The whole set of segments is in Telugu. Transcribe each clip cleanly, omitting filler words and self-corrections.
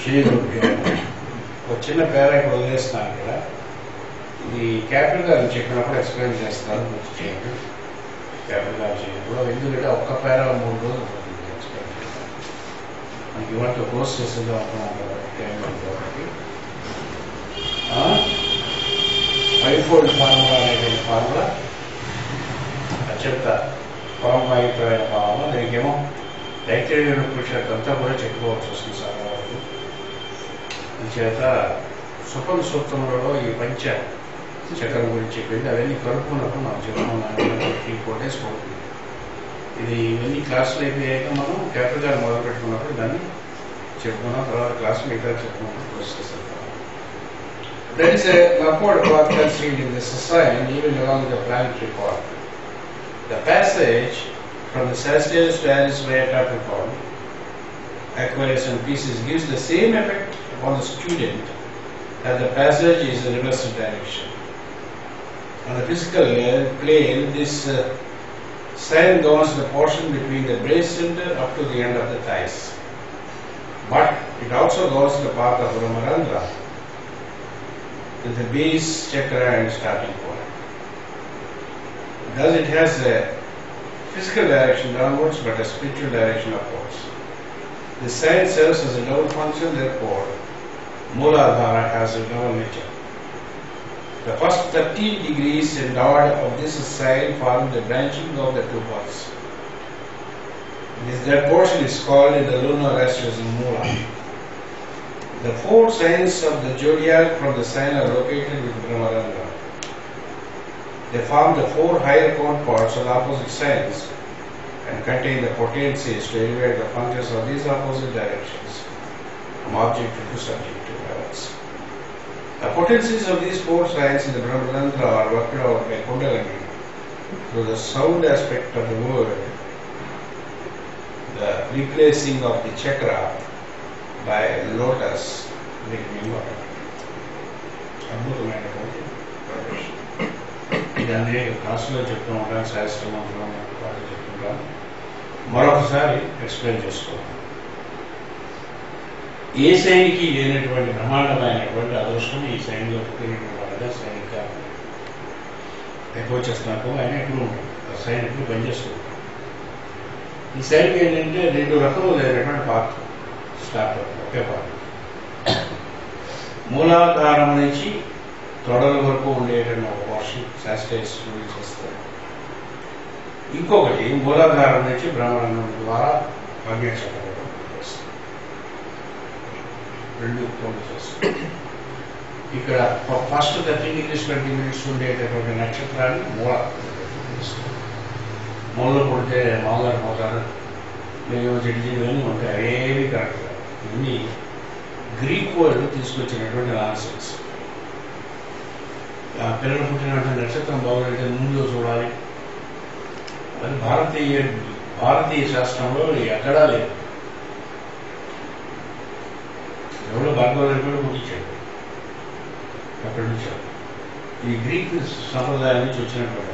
ఒక చిన్న పేర ఇప్పుడు వదిలేస్తున్నాను ఇక్కడ. ఇది క్యాపిటల్ గారు చెప్పినప్పుడు ఎక్స్ప్లెయిన్ చేస్తారు. చేయండి క్యాపిటల్ గారు చేయప్పుడు ఎందుకంటే ఒక్క పేర 3 రోజులు పడుతుంది ఎక్స్ప్లెయిన్ చేయడానికి. మనకి ఇవాళ కోర్స్ చేసేద్దాం అనుకున్నాం కాబట్టి టైం కాబట్టి 5-fold ఫార్ములా అనేటువంటి ఫార్ములా అత్యంత పరమాయుక్తమైన ఫార్ములా. దీనికేమో డైక్టేరియన్ పురుషులకు అంతా కూడా చెప్పుకోవాల్సి వస్తుంది చాలా వరకు. చేత సుపన్ సూత్రంలో ఈ పంచ చక్రం గురించి చెప్పింది. అవన్నీ కలుపుకున్నప్పుడు మనం చెప్పుకున్నాం 3-4 days పడుతుంది. ఇది ఇవన్నీ క్లాసులు అయిపోయాక మనం క్యాపిటల్ మొదలు పెట్టుకున్నప్పుడు దాన్ని చెప్పుకున్నాం. తర్వాత క్లాస్ మిగతా చెప్పుకున్నప్పుడు ప్రాసెస్ చేస్తాం. There is an upward path constraint in the society even along the planetary path. The passage from the Sagittarius to Aries via Capricorn, Aquarius and Pisces gives the same effect upon the student as the passage is in reverse direction. On the physical plane, this sign governs the portion between the brace center up to the end of the thighs. But it also governs the path of Brahmarandra with the base chakra and starting point. Thus it has a physical direction downwards but a spiritual direction upwards. The sign serves as a double function, therefore Mooladhara has a double nature. The first 13 degrees endowed of this sign form the branching of the 2 paths. That portion is called in the lunar astros in Moola. The 4 signs of the zodiac from the sign are located with Brahmarandra. They form the 4 higher counterparts of the opposite signs and contain the potencies to elevate the functions of these opposite directions from objective to subjective levels. The potencies of these 4 signs in the Brahmarandra are worked out by Kundalini through the sound aspect of the word, the replacing of the chakra by lotus becoming water. అద్భుతమైనటువంటి ప్రదేశం. ఇది అనేక క్లాసులో చెప్తూ ఉంటాను, శాస్త్రమంత్రం వాళ్ళు చెప్తుంటాను. మరొకసారి ఎక్స్ప్లెయిన్ చేసుకోవాలి. ఏ సైన్కి లేనటువంటి బ్రహ్మాండమైనటువంటి అదృష్టం ఈ సైన్లో పుట్టినటువంటి వాళ్ళగా సైనిక ఎక్కువ చేస్తున్నట్టు ఆయన ఎప్పుడు ఉంటుంది. ఆ సైన్ ఎప్పుడు పనిచేస్తుంది. ఈ సైన్కి ఏంటంటే 2 రకములు లేనటువంటి పాత్ర స్టార్ట్ అవుతుంది. ఒకే పాత్ర మూలాధారం నుంచి తొడల వరకు ఉండేటువంటి ఒక పోర్షన్ శాస్త్రీయ చేస్తారు. ఇంకొకటి మూలాధారం నుంచి బ్రహ్మాండం ద్వారా అజ్ఞాచక్రం 2 పనులు చేస్తారు. ఇక్కడ ఫస్ట్ 30 degrees 20 minutes ఉండేటటువంటి నక్షత్రాన్ని మూలలో పుడితే మామూలుగా పోతారు. మేము జడ్జీలు ఉంటాయి. ఏవి కరెక్ట్ కాదు. ఇవన్నీ గ్రీక్ వాళ్ళు తీసుకొచ్చినటువంటి ఆన్సర్స్. పిల్లలు పుట్టినటువంటి నక్షత్రం బాగుంటే ముందు చూడాలి. అది భారతీయ శాస్త్రంలో ఎక్కడా లేదు. ఎవరో భాగవతుడు కూడా పుట్టించాడు. అక్కడి నుంచి ఈ గ్రీక్ సంప్రదాయం నుంచి వచ్చినటువంటి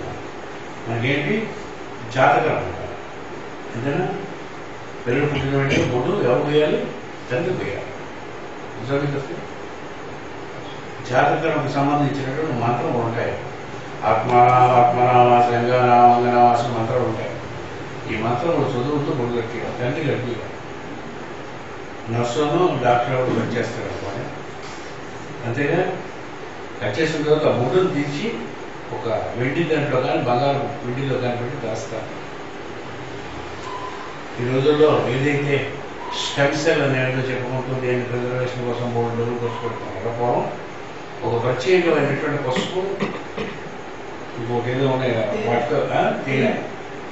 మనకేంటి జాతకం అంటారు. అంతేనా? పిల్లలు పుట్టిన వెంటనే బొడ్డు ఎవరు పోయాలి? తండ్రి పోయాలి. జాతకానికి సంబంధించినటువంటి మంత్రం ఉంటాయి. ఆత్మనామాస లింగనామాస మంత్రాలు ఉంటాయి. ఈ మంత్రం చదువుతూ బొడ్డు కట్టియాలి. తండ్రి కట్టియాలి. నర్సును డాక్టర్ ఎవరు కట్ చేస్తారు అనుకోండి. అంతేగా కట్ చేసిన తర్వాత ఆ బొడ్డును తీసి ఒక వెండి దాంట్లో కానీ బంగారం వెండిలో కానీ పెట్టి దాస్తారు. ఈ రోజుల్లో ఏదైతే స్టెమ్ సెల్ అనేది చెప్పుకుంటూ దేని ప్రిజర్వేషన్ కోసం 3 డోర్లు ఖర్చు పెడుతున్నారు. పూర్వం ఒక ప్రత్యేకమైనటువంటి పసుపు ఇంకొక ఏదో ఉన్నాయి వాటితో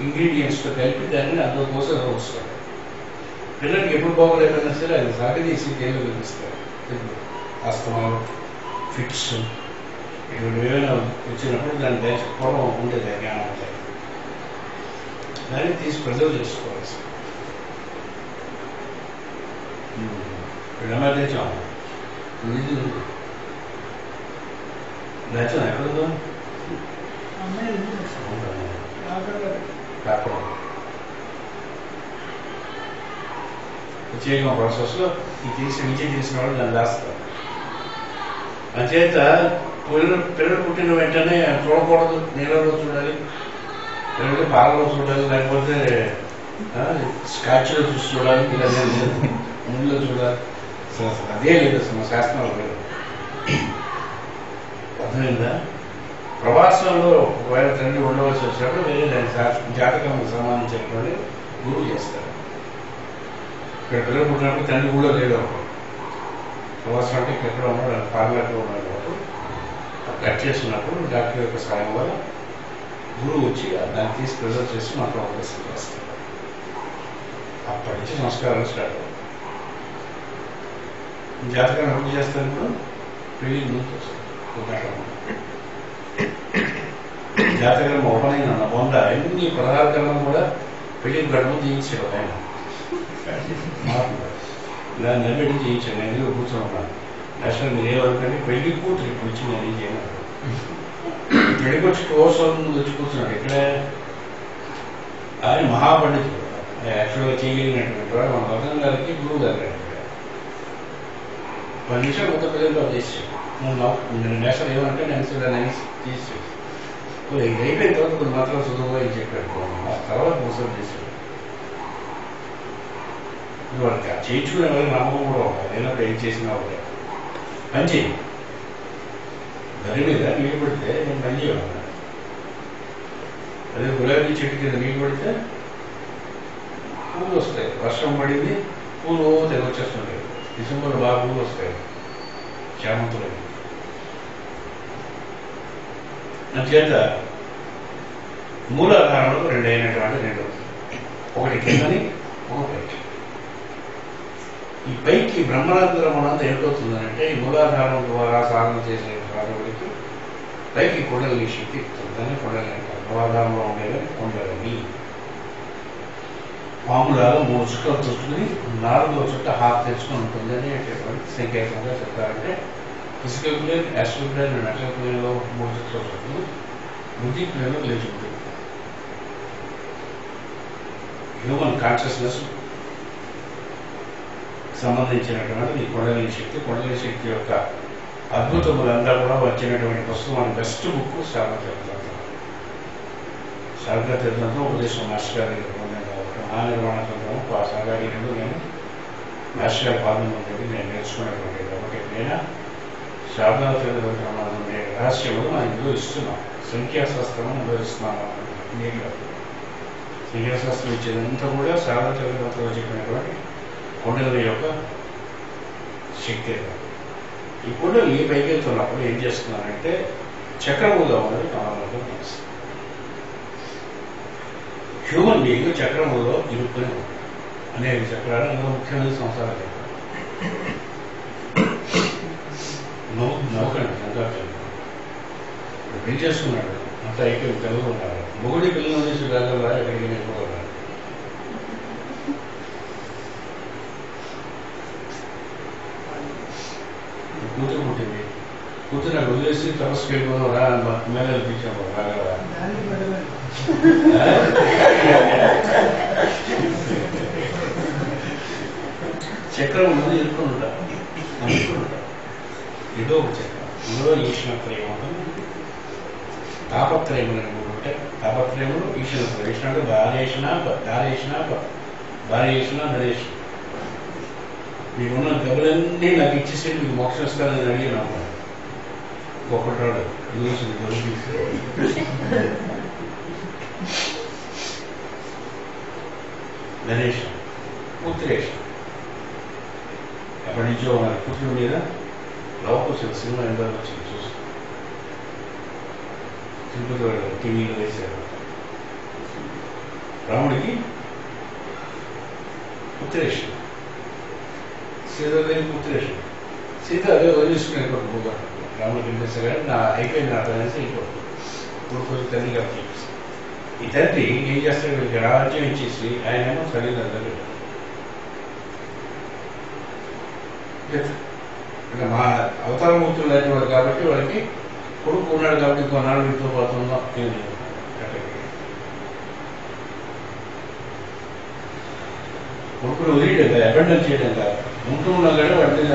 ఇంగ్రీడియంట్స్తో కలిపి దాన్ని అందులో కోసం వస్తారు. పిల్లలకి ఎప్పుడు బాగోలేకపోయినా సరే అది సాగదీసి తేలు కనిపిస్తారు. అస్తమాలు ఫిట్స్ ఇటువంటి ఏమైనా వచ్చినప్పుడు దాన్ని పూర్వం ఉండేది జ్ఞానం ఉంటాయి. దాన్ని తీసి ప్రిజర్వ్ చేసుకోవాలి. వీళ్ళ తెచ్చాము నచ్చిన ఎక్కడుందో ప్రత్యేక ప్రాసెస్లో ఈ తీసి విజయం చేసిన వాళ్ళు దాన్ని దాస్తారు. అంచేత పిల్లలు పుట్టిన వెంటనే చూడకూడదు, నీళ్ళలో చూడాలి, లేకపోతే పాలలో చూడాలి, లేకపోతే స్కాచ్లో చూసి చూడాలి, ఇలా ముందులో చూడాలి. అదే లేదు అసలు మా శాస్త్రంలో లేదు. అర్థమైందా? ప్రవాసంలో ఒకవేళ తండ్రి ఉండవలసి వచ్చినప్పుడు వేరే దాని జాతకం సంబంధించినటువంటి గురువు చేస్తారు. ఇక్కడ పిల్లలు పుట్టినప్పుడు తండ్రి కూడా లేదు అప్పుడు. ప్రవాసం అంటే ఎక్కడ ఉన్నాడు, పార్లర్లో ఉన్నాడు కాబట్టి కట్ చేస్తున్నప్పుడు డాక్టర్ యొక్క సాయం వల్ల గురువు వచ్చి దాన్ని తీసి ప్రిజర్వ్ చేసి మాకు అవకాశం చేస్తారు. అప్పటి నుంచి సంస్కారాలు స్టార్ట్ అవుతాయి. జాతకాన్ని అభివృద్ధి చేస్తారు. ఇప్పుడు పెళ్లి ముందుకు వస్తారు. జాతకం ఓపెనింగ్ అన్న బొంద ఎన్ని పదార్థాలను కూడా పెళ్లి గడుపు చేయించాడు ఆయన. ఇలా నిలబెట్టి చేయించాను. నేను ఎందుకు కూర్చోన్నాను. అసలు మీరు ఏమనుకోండి, పెళ్లి కూతురు ఇప్పుడు వచ్చి నేను ఏం చేయను. పెళ్లికి వచ్చి కోసం వచ్చి కూర్చున్నాడు. ఇక్కడ ఆయన మహాపండితుడు, యాక్చువల్గా చేయగలిగినటువంటి వాడు మన భద్రం గారికి గురువు గారు. 10 నిమిషాలు మొత్తం పిల్లలు చేసాడు. నేను నేషనల్ ఏమంటే నేను తీసి ఇది అయిపోయిన తర్వాత కొన్ని మాత్రం చదువు అని చెప్పాడు. ఆ తర్వాత మోసం చేశాడు. వాళ్ళకి చేయించుకునే వాళ్ళకి నమ్మకం కూడా ఉంటాయి. నేనప్పుడు ఏం చేసినా ఒకటే పని చేయి. గది మీద నీళ్ళు పడితే నేను పని చేయాలి. అదే గులాబీ చెట్టు కింద నీళ్ళు పడితే పూలు వస్తాయి. వర్షం పడింది, పూలు తెగ వచ్చేస్తుంటాయి. డిసెంబర్ బాగా పూలు వస్తాయి చామంతులకి. అంచేత మూలాధారంలో రెండు ఒకటి కిందని ఒక పైకి. ఈ పైకి బ్రహ్మరంధ్రం అనంత ఏమిటవుతుందంటే ఈ మూలాధారం ద్వారా సాధన చేసే వారికి పైకి కొండలని శక్తి ఇస్తుంది. దాన్ని కొండలని అంటారు. మూలాధారంలో ఉండేదని కొండలని. మామూలుగా 3 చుక్కలు చుట్టుకుని 4వ చుట్ట హాఫ్ తెచ్చుకొని ఉంటుంది అనేటువంటి సంకేతంగా చెప్తారంటే physical plane, astral plane, mental ప్లేన్లో 3 చుక్కలు చుట్టుకుని బుద్ధి ప్లేన్లో లేచి ఉంటుంది. హ్యూమన్ కాన్షియస్నెస్ సంబంధించినటువంటి ఈ కొండలి శక్తి యొక్క అద్భుతములంతా కూడా వచ్చినటువంటి పుస్తకం బెస్ట్ బుక్ శారదా తీర్థంతో ఉపదేశం మాస్టర్ గారి దగ్గర పొందాను కాబట్టి ఆ నిర్మాణ గ్రంథం సాగారి రెండు నేను మాస్టర్ గారి పాదం ఉంటుంది నేను నేర్చుకున్నటువంటి కాబట్టి ఎప్పుడైనా శారదా తీర్థం రహస్యములు మనం ఇందులో ఇస్తున్నాం. సంఖ్యాశాస్త్రం ఇందులో ఇస్తున్నాను. సంఖ్యాశాస్త్రం ఇచ్చేదంతా కూడా శారదా తీర్థంతో చెప్పినటువంటి కొండల యొక్క శక్తి. ఈ కొండలు ఏ పైకి వెళ్తున్నప్పుడు ఏం చేస్తున్నారంటే చక్రముగా ఉన్నది నార్మల్గా తెలుస్తుంది. హ్యూమన్ బీయింగ్ చక్రములో ఇరుక్కుని అనేక చక్రాలు అందులో ముఖ్యమైన సంసారాలు నౌకండి సంసారం పెళ్లి చేసుకున్నాడు. అంతా అయిపోయి తెలుగు ఉన్నారు. మొగుడి పిల్లలు చేసి రాగలరా ఎక్కడికి వెళ్ళిపోగలరా? కూతురు పుట్టింది. కూతురు నాకు వదిలేసి తపస్సుకి వెళ్ళిపోదాం రా మేళ తీసాము రాగలరా? చక్రం ఉన్నది ఇరుక్కుని ఉంటారు. ఏదో ఒక చక్రం ఇందులో ఈశ్వరత్రయం ఉంటుంది. తాపత్రయములు అని కూడా ఉంటాయి. తాపత్రయములు ఈశ్వరత్రయం. ఈశ్వర అంటే భార్యేషణ ధనేష్. మీకున్న డబ్బులన్నీ నాకు ఇచ్చేసి మీకు మోక్షం ఇస్తారని అడిగినాము. ఒక్కటి రాడు గణేష్ ఉత్తరేష్. ఎప్పటి నుంచో మన పుట్టిన మీద లవకుశ సినిమా ఎంత వచ్చింది చూసి తిరుపతి వాళ్ళు టీవీలో వేశారు. రాముడికి ఉత్తరేష్, సీతాదేవికి ఉత్తరేష్. సీత అదే వదిలేసుకుని వెళ్ళిపోతుంది. రాముడికి వెళ్ళేసా కానీ నా అయిపోయింది నా అనేసి వెళ్ళిపోతుంది. ఇప్పుడు తల్లి కాబట్టి చెప్పేసి ఈ తండ్రి ఏం చేస్తాడు, వీళ్ళకి రాజ్యం ఇచ్చేసి ఆయనేమో తల్లిదండ్రులు అంటే మా అవతారమూర్తులు లాంటి వాడు కాబట్టి వాళ్ళకి కొడుకు ఉన్నాడు కాబట్టి కొన్నాళ్ళు వీటితో పోతుందాం. కొడుకును వదిలేయడం కాదు, అబెండన్ చేయడం కాదు, ఉంటూ ఉండగానే వాటి మీద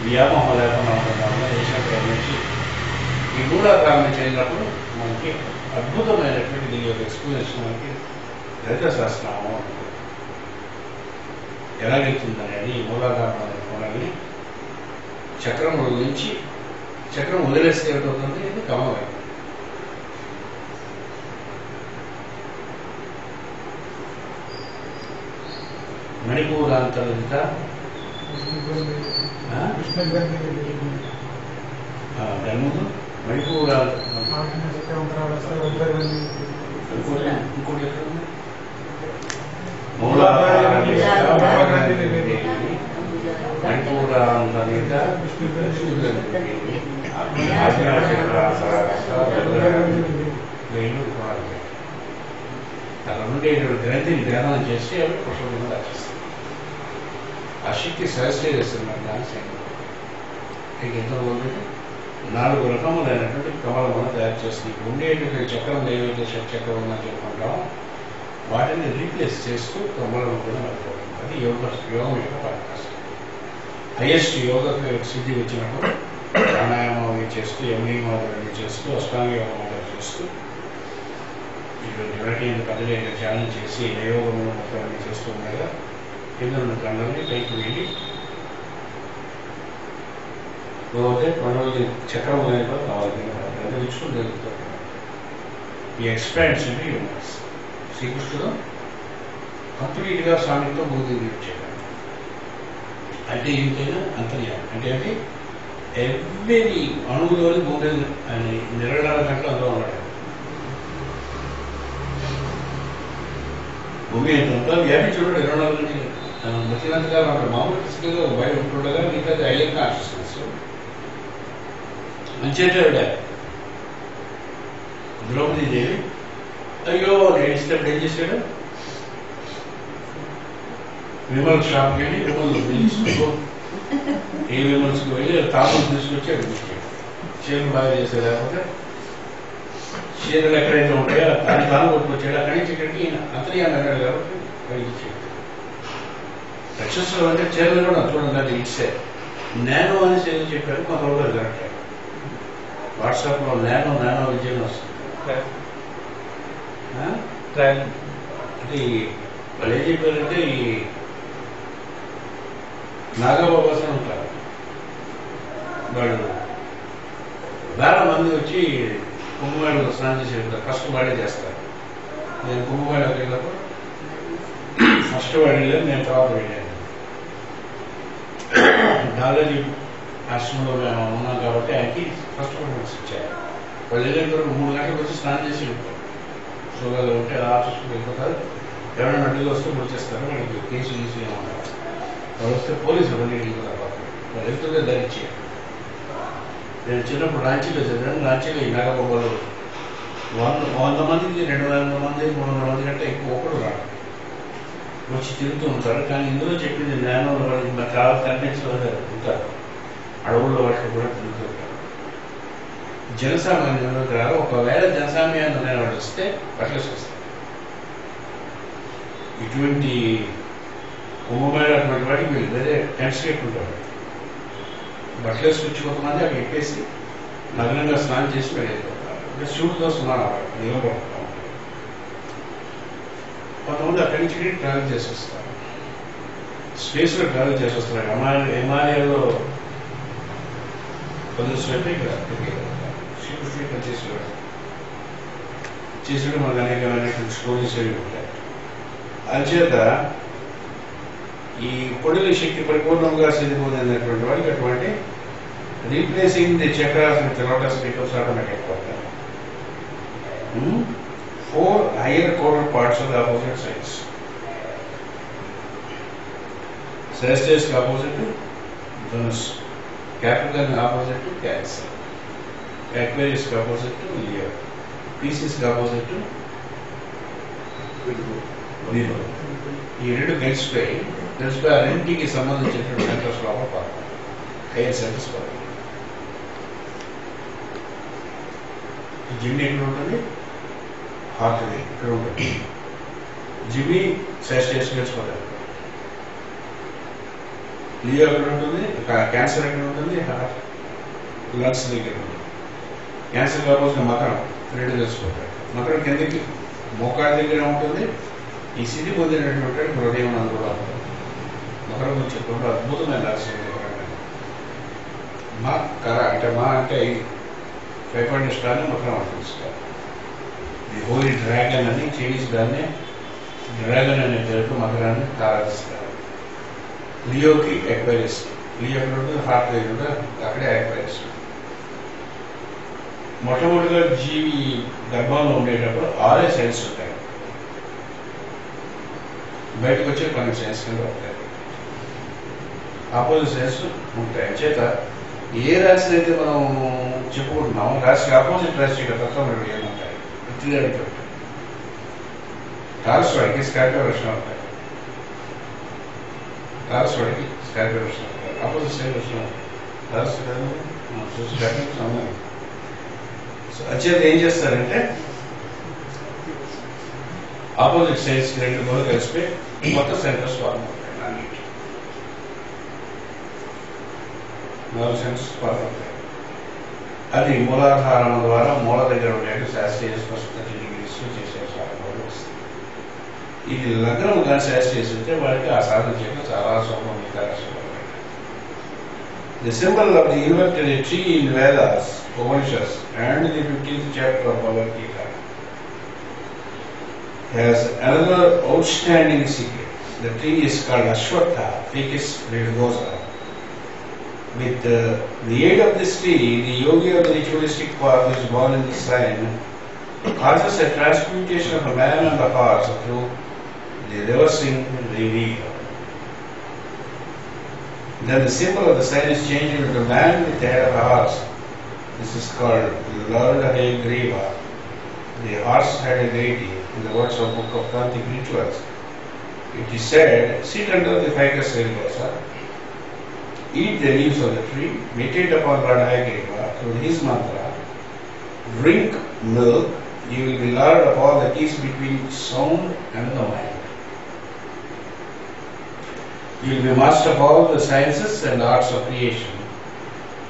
వ్యామోహం లేకుండా ఉంటున్నాము చేసినప్పటి నుంచి ఈ మూలాధారణ చేసినప్పుడు మనకి అద్భుతమైనటువంటి దీని యొక్క ఎక్స్పీరియన్స్ మనకి లలిత సహస్రనామం ఉంటుంది. ఎలాగైతుందనేది మూలాధారణ అనేది చక్రం నుంచి చక్రం వదిలేస్తే ఏమిటవుతుంది, ఇది కమలం. మణిపూరాంతర్గత దాని ముందు మణిపూరా ఇంకోటి ఎక్కడ ఉంది, మణిపూరాంతర్గత అక్కడ ఉండేటువంటి గ్రంథిని ధ్యానం చేసి అవి పుష్పంగా రచిస్తాయి. ఆ శక్తి సహస్రీ చేస్తున్నారు డాన్స్. ఎంతో ఉంది 4 రకములైనటువంటి కమలములను తయారు చేస్తుంది. ఇప్పుడు ఉండేటువంటి చక్రం ఏవైతే షట్చక్రం ఉందని చెప్పుకుంటామో వాటిని రీప్లేస్ చేస్తూ కమలం కూడా నడుపుతుంది. అది యోగం యొక్క పరాకాష్ఠ. హైయెస్ట్ యోగ సిద్ధి వచ్చినప్పుడు ప్రాణాయామం చేస్తూ, యమనియమాలు చేస్తూ, అష్టాంగ యోగం చేస్తూ, ఇటువంటి పదవిగా ధ్యానం చేసి నయోగము మొత్తాన్ని చేస్తూ ఉండగా కింద ఉన్న కండల్ని పైకి వెళ్ళి పోతే మనల్ని చక్రం కూడా కావాలి గదిలించుకుని జరుగుతుంది. ఈ ఎక్స్పాన్షన్ యూనివర్స్ శ్రీకృష్ణుడు కంప్లీట్గా స్వామితో బోధి ఇచ్చాడు. అంటే ఏమిటైనా అంతర్యామి అంటే అంటే ఎవ్రీ అణువులోని భూమి అని 24 గంటలు అందులో ఉన్నాడు. భూమి అంతా వ్యాపించుకుంటాడు 24 గంటలు. వచ్చినంతకాలం అక్కడ మామూలు ఫిజికల్గా బయట ఉంటుండగా మిగతా హైయర్ కాన్షియస్నెస్ మంచిగా ద్రౌపదీదేవి అయ్యో నేను ఇష్టప్పుడు ఏం చేశాడు, విమల్ షాప్కి వెళ్ళి విమల్ తీసుకో, ఏ విమల్స్కి వెళ్ళి తాపం తీసుకొచ్చి అక్కడ తీసుకెళ్ళి చీరలు బాగా చేశారు. లేకపోతే చీరలు ఎక్కడైతే ఉంటాయో దాని తాను కొట్టుకొచ్చాడు. అక్కడి నుంచి ఇక్కడికి అంతర్యాన్ని అన్నాడు కాబట్టి వెళ్ళిచ్చాడు. రక్షస్లో అంటే చీరలు కూడా చూడండి అది ఇచ్చే నానో అనేసి ఏదో చెప్పారు. కొంతవరకు కరెక్ట్. వాట్సాప్లో నానో విజయం వస్తుంది. అంటే వాళ్ళు ఏం చెప్పారంటే ఈ నాగబాబాస్ అని ఉంటారు, వాళ్ళు వేల మంది వచ్చి కుంభమేళలో స్నానం చేసి వెళ్తారు. ఫస్ట్ వాళ్ళే చేస్తారు. నేను కుంభమేళకి వెళ్ళినప్పుడు ఫస్ట్ వాడు వెళ్ళాను, నేను తర్వాత వెళ్ళాను. దాదాజీ ఆశ్రమంలో మేము ఉన్నాం కాబట్టి ఆయనకి ఫస్ట్ ప్రిఫరెన్స్ ఇచ్చారు. వాళ్ళు వెళ్ళిన తర్వాత 3 గంటలకు వచ్చి స్నానం చేసి వెళ్ళిపోతారు. షుగర్ ఉంటే ఆఫీస్కి వెళ్ళిపోతారు. ఎవరైనా అడ్డుగా వస్తే వచ్చేస్తారు. వాళ్ళకి కేసు గీసు ఏమన్నారు. వాళ్ళు వస్తే పోలీసులు మళ్ళీ వెళ్ళిపోతారు. వాళ్ళు వెళ్తుందే ధరించారు. నేను చిన్నప్పుడు రాంచీలో చదివాను. రాంచీలో ఈ నాగబాబాలు 100 మందికి 200 మంది 300 మంది కంటే ఎక్కువ ఒకడు రాడు వచ్చి తిరుగుతూ ఉంటారు. కానీ ఇందులో చెప్పింది నేను వాళ్ళకి చాలా కంటెంట్స్ ఉంటారు. అడవుల్లో వాటిలో కూడా తిరుగుతూ ఉంటారు. జనసామాన్యంలోకి రారు. ఒకవేళ జనసామాన్యాన్ని నేను వాడు వస్తే బట్టలేసి వస్తాయి. ఇటువంటి కుంభమేళ అటువంటి వాటికి వీళ్ళు వేరే టెంట్స్ పెట్టుకుంటారు. బట్టలేసి వచ్చి కొంతమంది అవి ఎప్పేసి నగరంగా స్నానం చేసి వెళ్ళిపోతారు. అంటే శివుడితో సమానం నిలబడతాం. కొంతమంది అక్కడి నుంచి ట్రావెల్ చేసి వస్తారు. స్పేస్లో ట్రావెల్ చేసి వస్తారు. హిమాలయాల్లో పొందినట్టు ఇక్కడ శ్రీకృష్ణుడు ఇక్కడ చేసేవాడు మనకు అనేకమైనటువంటి స్టోరీస్ అవి ఉంటాయి. అంచేత ఈ పొడిల శక్తి పరిపూర్ణంగా సిద్ధిపోతున్నటువంటి వాడికి అటువంటి replacing the chakras with lotus becomes automatic అవుతారు. 4 higher quarter parts of the opposite sides. Celestials opposite to Venus, Capricorn opposite to Cancer, Aquarius opposite to Leo, Pisces opposite to Virgo. ఈ 2 కలిసిపోయి ఆ రెండింటికి సంబంధించినటువంటి సెంటర్స్ లోపల పడతాయి. హైయర్ సెంటర్స్ పడతాయి. జిమ్ ఎక్కడ ఉంటుంది, హార్ట్ ఇక్కడ ఉంటుంది. జిమ్మి సెస్టేస్ కలిసిపోతారు. లియో ఎక్కడ ఉంటుంది, క్యాన్సర్ ఎక్కడ ఉంటుంది, హార్ట్ లంగ్స్ దగ్గర ఉంటుంది. క్యాన్సర్ కాకపోతే మకరం రెండు తెలుసుకుంటాడు. మకరం కిందకి మోకాళ్ళ దగ్గర ఉంటుంది. ఈ స్థితి పొందినటువంటి హృదయం అని కూడా ఉంటుంది. మకరం గురించి రెండు అద్భుతమైన రహస్యం. మా కర అంటే మా అంటే ఫైఫండిస్టాన్ని మకరం అని తెలుసుకోవాలి. ది హోలీ డ్రాగన్ అని చైనీస్ దాన్ని డ్రాగన్ అనే పేరుతో మకరాన్ని ఆరాధిస్తారు. లియోకి ఎక్వైరస్, లియో ఎక్కడ హార్ట్ దగ్గర కూడా అక్కడే ఎక్వైరస్. మొట్టమొదటిగా జీవి గర్భంలో ఉండేటప్పుడు 6 సెల్స్ ఉంటాయి. బయటకు వచ్చే కొన్ని సెల్స్ కింద ఉంటాయి, ఆపోజిట్ సెల్స్ ఉంటాయి. చేత ఏ రాశిని అయితే మనం చెప్పుకుంటున్నాం రాశికి ఆపోజిట్ రాశి తత్వం ఏముంటాయి, వృత్తిదాడికి ఉంటాయి. టారస్ వాడికి స్కార్పియో వృషణం ఉంటాయి. టారస్ వాడికి స్కార్పియో వృషణం ఉంటాయి. ఆపోజిట్ సైడ్ వృషణం టారస్ స్కార్పియో. సో అచేత ఏం చేస్తారంటే ఆపోజిట్ సైడ్స్ రెండు కూడా కలిసిపోయి కొత్త సెంటర్స్ ఫార్మ్ అవుతాయి. 4 సెంటర్స్ ఫార్మ్ అవుతాయి. అది మూలాధారం ద్వారా మూల దగ్గర ఉండేది శాస్త్రీయ స్పష్టత డిగ్రీస్ చేసే సాధనలు వస్తుంది. ఇది లగ్నం కానీ శాస్త్రీయ చేస్తే వాడికి ఆ సాధన చేయడం చాలా సులభం. The symbol of the inverted tree in Vedas, Upanishads and the 15th chapter of Bhagavad Gita has another outstanding secret. The tree is called Ashwatha, Ficus virtuosa. With the aid of this tree, the yogi of the ritualistic path is born in the sign, causes a transmutation of a man and a horse through the reversing reveal. Then the symbol of the sign is changed into a man with the head of a horse. This is called Lord Hayagriva, the horse-headed deity, in the words of Book of Tantric Rituals. It is said, sit under the ficus virtuosa, eat the leaves of the tree, meditate upon Lord Hayagriva through his mantra, drink milk, you will be lord of all that is between sound and the mind. You will be master of all the sciences and arts of creation.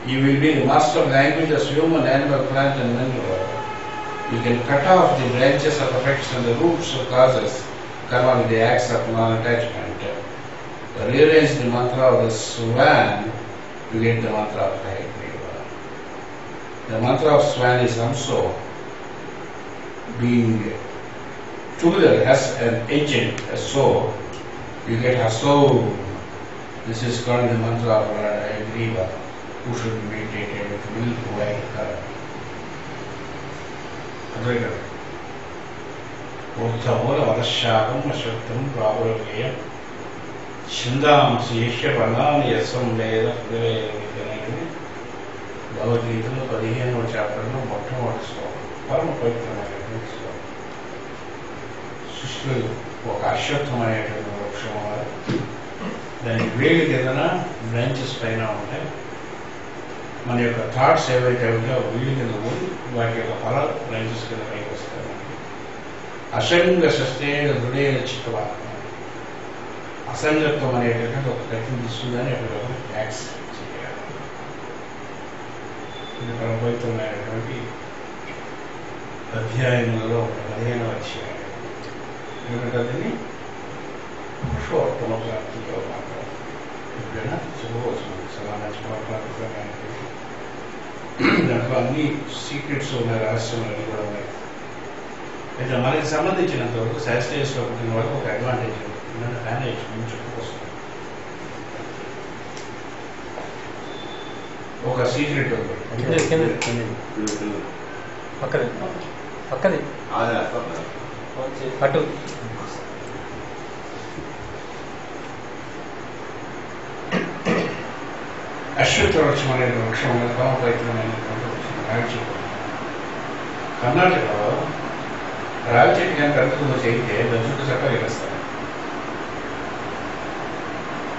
You will be the master of languages, human, animal, plant and mineral. You can cut off the branches of effects and the roots of causes, karma with the acts of non-attachment. Rearrange the mantra of the swan to get the mantra of Hayagriva. The mantra of swan is also being together as an agent, a soul. You get her soul. This is called the mantra of Lord Hayagriva, who should be meditated with milk white color. Uddhavura Vadashakam Ashwattam Prabhuravaya Shindam Siyeshya Varnani Yasam Veda Hridaya భగవద్గీతలో 15వ చాప్టర్లో మొట్టమొదటి శ్లోకం పరమ పవిత్రమైనటువంటి శ్లోకం. సృష్టిలో ఒక అశ్వత్థమైనటువంటి వృక్షం దానికి వేడి కిందన బ్రాంచెస్ పైన ఉంటాయి. మన యొక్క థాట్స్ ఏవైతే ఉంటాయో వీడి కింద పోయి వాటి యొక్క ఫల బ్రాంచెస్ కింద పైకి వస్తాయి. అసంగ శస్త్రేణ దృఢేన చిత్తవాత్మ, అసంగత్వం అనేటటువంటి ఒక ప్రతి తీసుకుందని అక్కడ ట్యాక్స్ చేయాలి. ఇది పరమ పవిత్రమైనటువంటి అధ్యాయములలో 15వ అధ్యాయం. ఎందుకంటే అది పురుషోత్తమ ప్రాప్తిలో మాత్రం ఎప్పుడైనా చెప్పుకోవచ్చు. దాంట్లో అన్ని సీక్రెట్స్ ఉన్నాయి, రహస్యాలు అన్నీ కూడా ఉన్నాయి. అయితే మనకి సంబంధించినంత వరకు శాస్త్రీయ శ్లోకం వరకు ఒక అడ్వాంటేజ్ ఉంటుంది. ఫ్యానేజ్ మేము చెప్పుకొస్తాం. ఒక సీక్రెట్ ఉంది పక్కది పక్కది అటు అశ్వత్థ వృక్షం అనే వృక్షం పవిత్రమైనటువంటి వృక్షం. రావి చెట్టు కర్ణాటకలో రావి చెట్టు కానీ కరెక్ట్గా చేయితే దాని చుట్టూ చక్కగా వేస్తారు.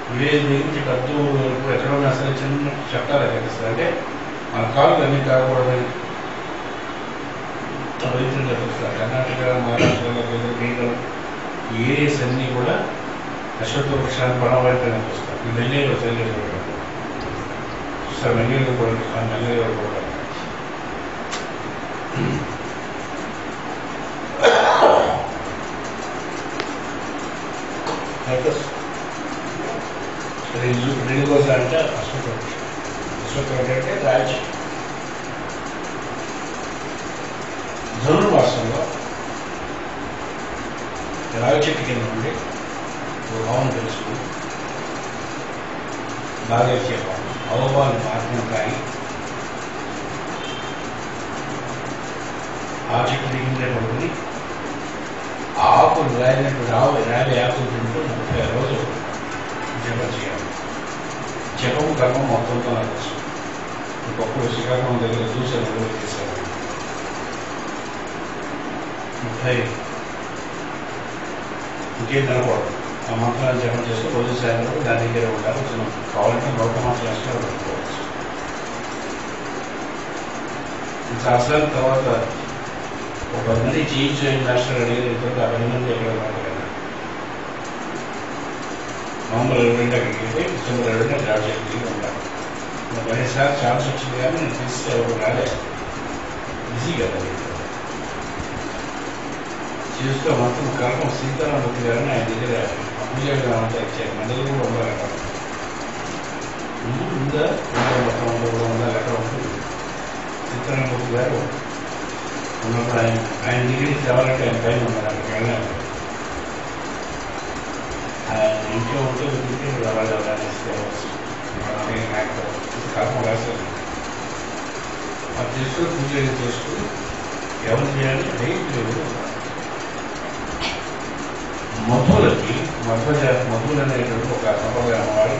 విలేజ్ నుంచి కద్దు ఎక్కడన్నా సరే చిన్న చట్టాలు కనిపిస్తారు. అంటే మన కాళ్ళు అన్ని కాకూడదని పవిత్రంగా చూస్తారు. కర్ణాటక, మహారాష్ట్రలో బీదర్ ఏరియాస్ అన్నీ కూడా అశ్వత్థ వృక్షాన్ని పరమైపోయిన పుస్తకం ఈ మెల్లీలో తెలియదు సార్ మెల్లీలో కూడా మెల్లీలో కూడా రెండుకోసా అంటే అశ్వత్థ వృక్షం అశ్వత్థ అంటే రాజు ధనుర్మాసంలో రావి చెట్టు కింద నుండి ఒక భావం తెలుసుకుని బాగా చెప్పాను అవభావాన్ని మార్గం తాగి ఆ చెట్టు దిగిందే పడుకుని ఆకులు రాలినట్టు రాలి ఆకులు తింటూ 30 రోజులు జపం చేయాలి. జపం కర్మం మొత్తంతో నాకు తెలుసు. ఒకప్పుడు శ్రీకాకుళం దగ్గర చూసాను కూడా చేశాను. 30 ఇంకేం తినకూడదు. ఆ మంత్రాన్ని జపం చేస్తూ రోజు సాయంత్రం దాని దగ్గర ఉండాలి. కావాలంటే మరొక మంత్రం వేసుకొని పెట్టుకోవచ్చు. ఇంకా అసలు తర్వాత ఒక 10 మంది చేయించని మాస్టర్ అడిగిన ఆ 10 మంది ఎక్కడ మాట్లాడారు. నవంబర్ 22 అక్కడికి వెళ్తే డిసెంబర్ 22 జాబ్ చేసి ఉంటాను. 10 సార్లు ఛాన్స్ వచ్చింది కానీ నేను తీస్తే ఎవరు రాలేదు. బిజీ కదా చేస్తూ మాత్రం కర్మం సీతారామూర్తి గారిని ఆయన దగ్గర అభిజయంగా అంతా ఇచ్చారు. మన దగ్గర కూడా ఉండాలి అక్కడ ఉందా మొత్తం కూడా ఉండాలి అక్కడ ఉంటుంది. సీతారామూర్తి గారు ఉన్నప్పుడు ఆయన దగ్గరికి తేవాలంటే ఆయన పైన ఉన్నారు. అక్కడికి వెళ్ళాలి. ఆయన ఇంట్లో ఉంటే వెతికి వాళ్ళు ఎవరైనా కర్మ రాశారు. అది చేసుకుని పూజ చేసుకుని ఎవరు చేయాలి రైతులు మధులకి మధులు అనేటువంటి ఒక సంప్రదాయం వాడి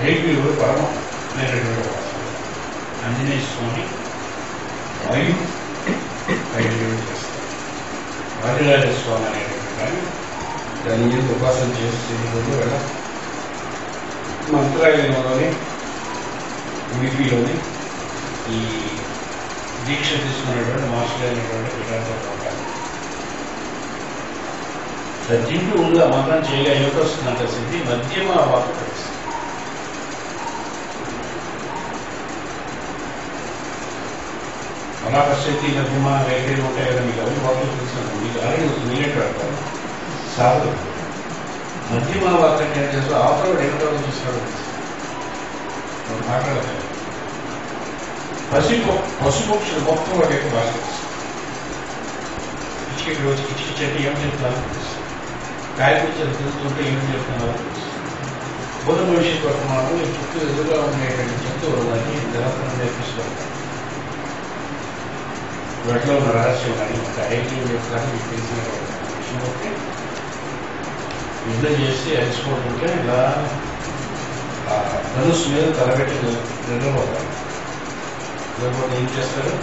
హైగ్రీవుడు పరమ అనేటటువంటి ఒక ఆంజనేయ స్వామి వాయు హైగ్రీవుడు చేస్తారు. వాదిరాజ స్వామి అనేటువంటి కానీ దాని మీద ఉపాసన చేసేటప్పుడు వెళ్ళ మంత్రాలయంలోని ఉడిపిలోని ఈ దీక్ష తీసుకునేటువంటి మాస్టర్ అయినటువంటి పిల్లలతో ఉంటారు. తింటూ ఉండి ఆ మంత్రం చేయగా ఏమిటి వస్తుందంటే సిద్ధి మధ్యమ వాకు తెలుస్తుంది. అలా పరిస్థితి మధ్యమ వైఖరి ఉంటాయి కదా మీకు అవన్నీ వాకులు తెలుసు. మీకు ఆల్రెడీ మీరే పెడతారు సాధు మధ్యమ వాక్ అంటే ఏం చేస్తారు అవతల ఎన్నో చూసినాడు మాట్లాడతారు. పశుపక్షులు మొత్తం వాటి యొక్క భాష కిచకి రోజు కిచకి చెట్టు ఏం చెప్తున్నారు కాయకూర్చలు తిరుగుతుంటే ఏం చెప్తున్నారు. బుధ భవిష్యత్ వర్తమానం చుట్టూ ఎదురుగా ఉండేటువంటి జంతువులని జలతను నేర్పిస్తారు. వాటిలో ఉన్న రహస్యం కానీ ఒక ఐక్యం చెప్తాను మీకు తెలిసిన విషయం ఒకటి యుద్ధ చేసి అలసిపోతుంటే ఇలా ధనుసు మీద తలబెట్టి నిద్రపోతారు. లేకపోతే ఏం చేస్తారు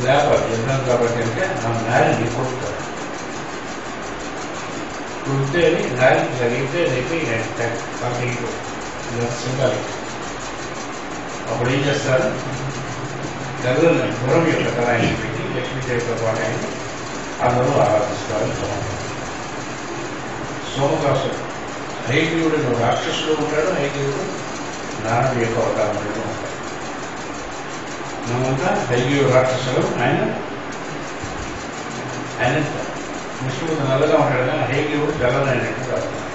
లేపాలి యుద్ధం కాబట్టి అంటే ఆ నారిని కొడుతారు. కుడితే నారికి జరిగితే సింగాలి. అప్పుడు ఏం చేస్తారు గరుడుని గురం యొక్క తరాన్ని పెట్టి లక్ష్మీదేవితో పాటు ఆయన అందరూ ఆరాధిస్తారు. సోమకాసుడు హైగ్రీవుడు రాక్షసుడు ఉంటాడు. హైగ్రీవుడు నారాయణ యొక్క అవతారం ఉంటాడు. మనమంతా హైగ్రీవుడు రాక్షసుడు. ఆయన కృష్ణుడు నల్లగా ఉంటాడు కానీ హైగ్రీవుడు తెల్లనైనటువంటి అవతారం.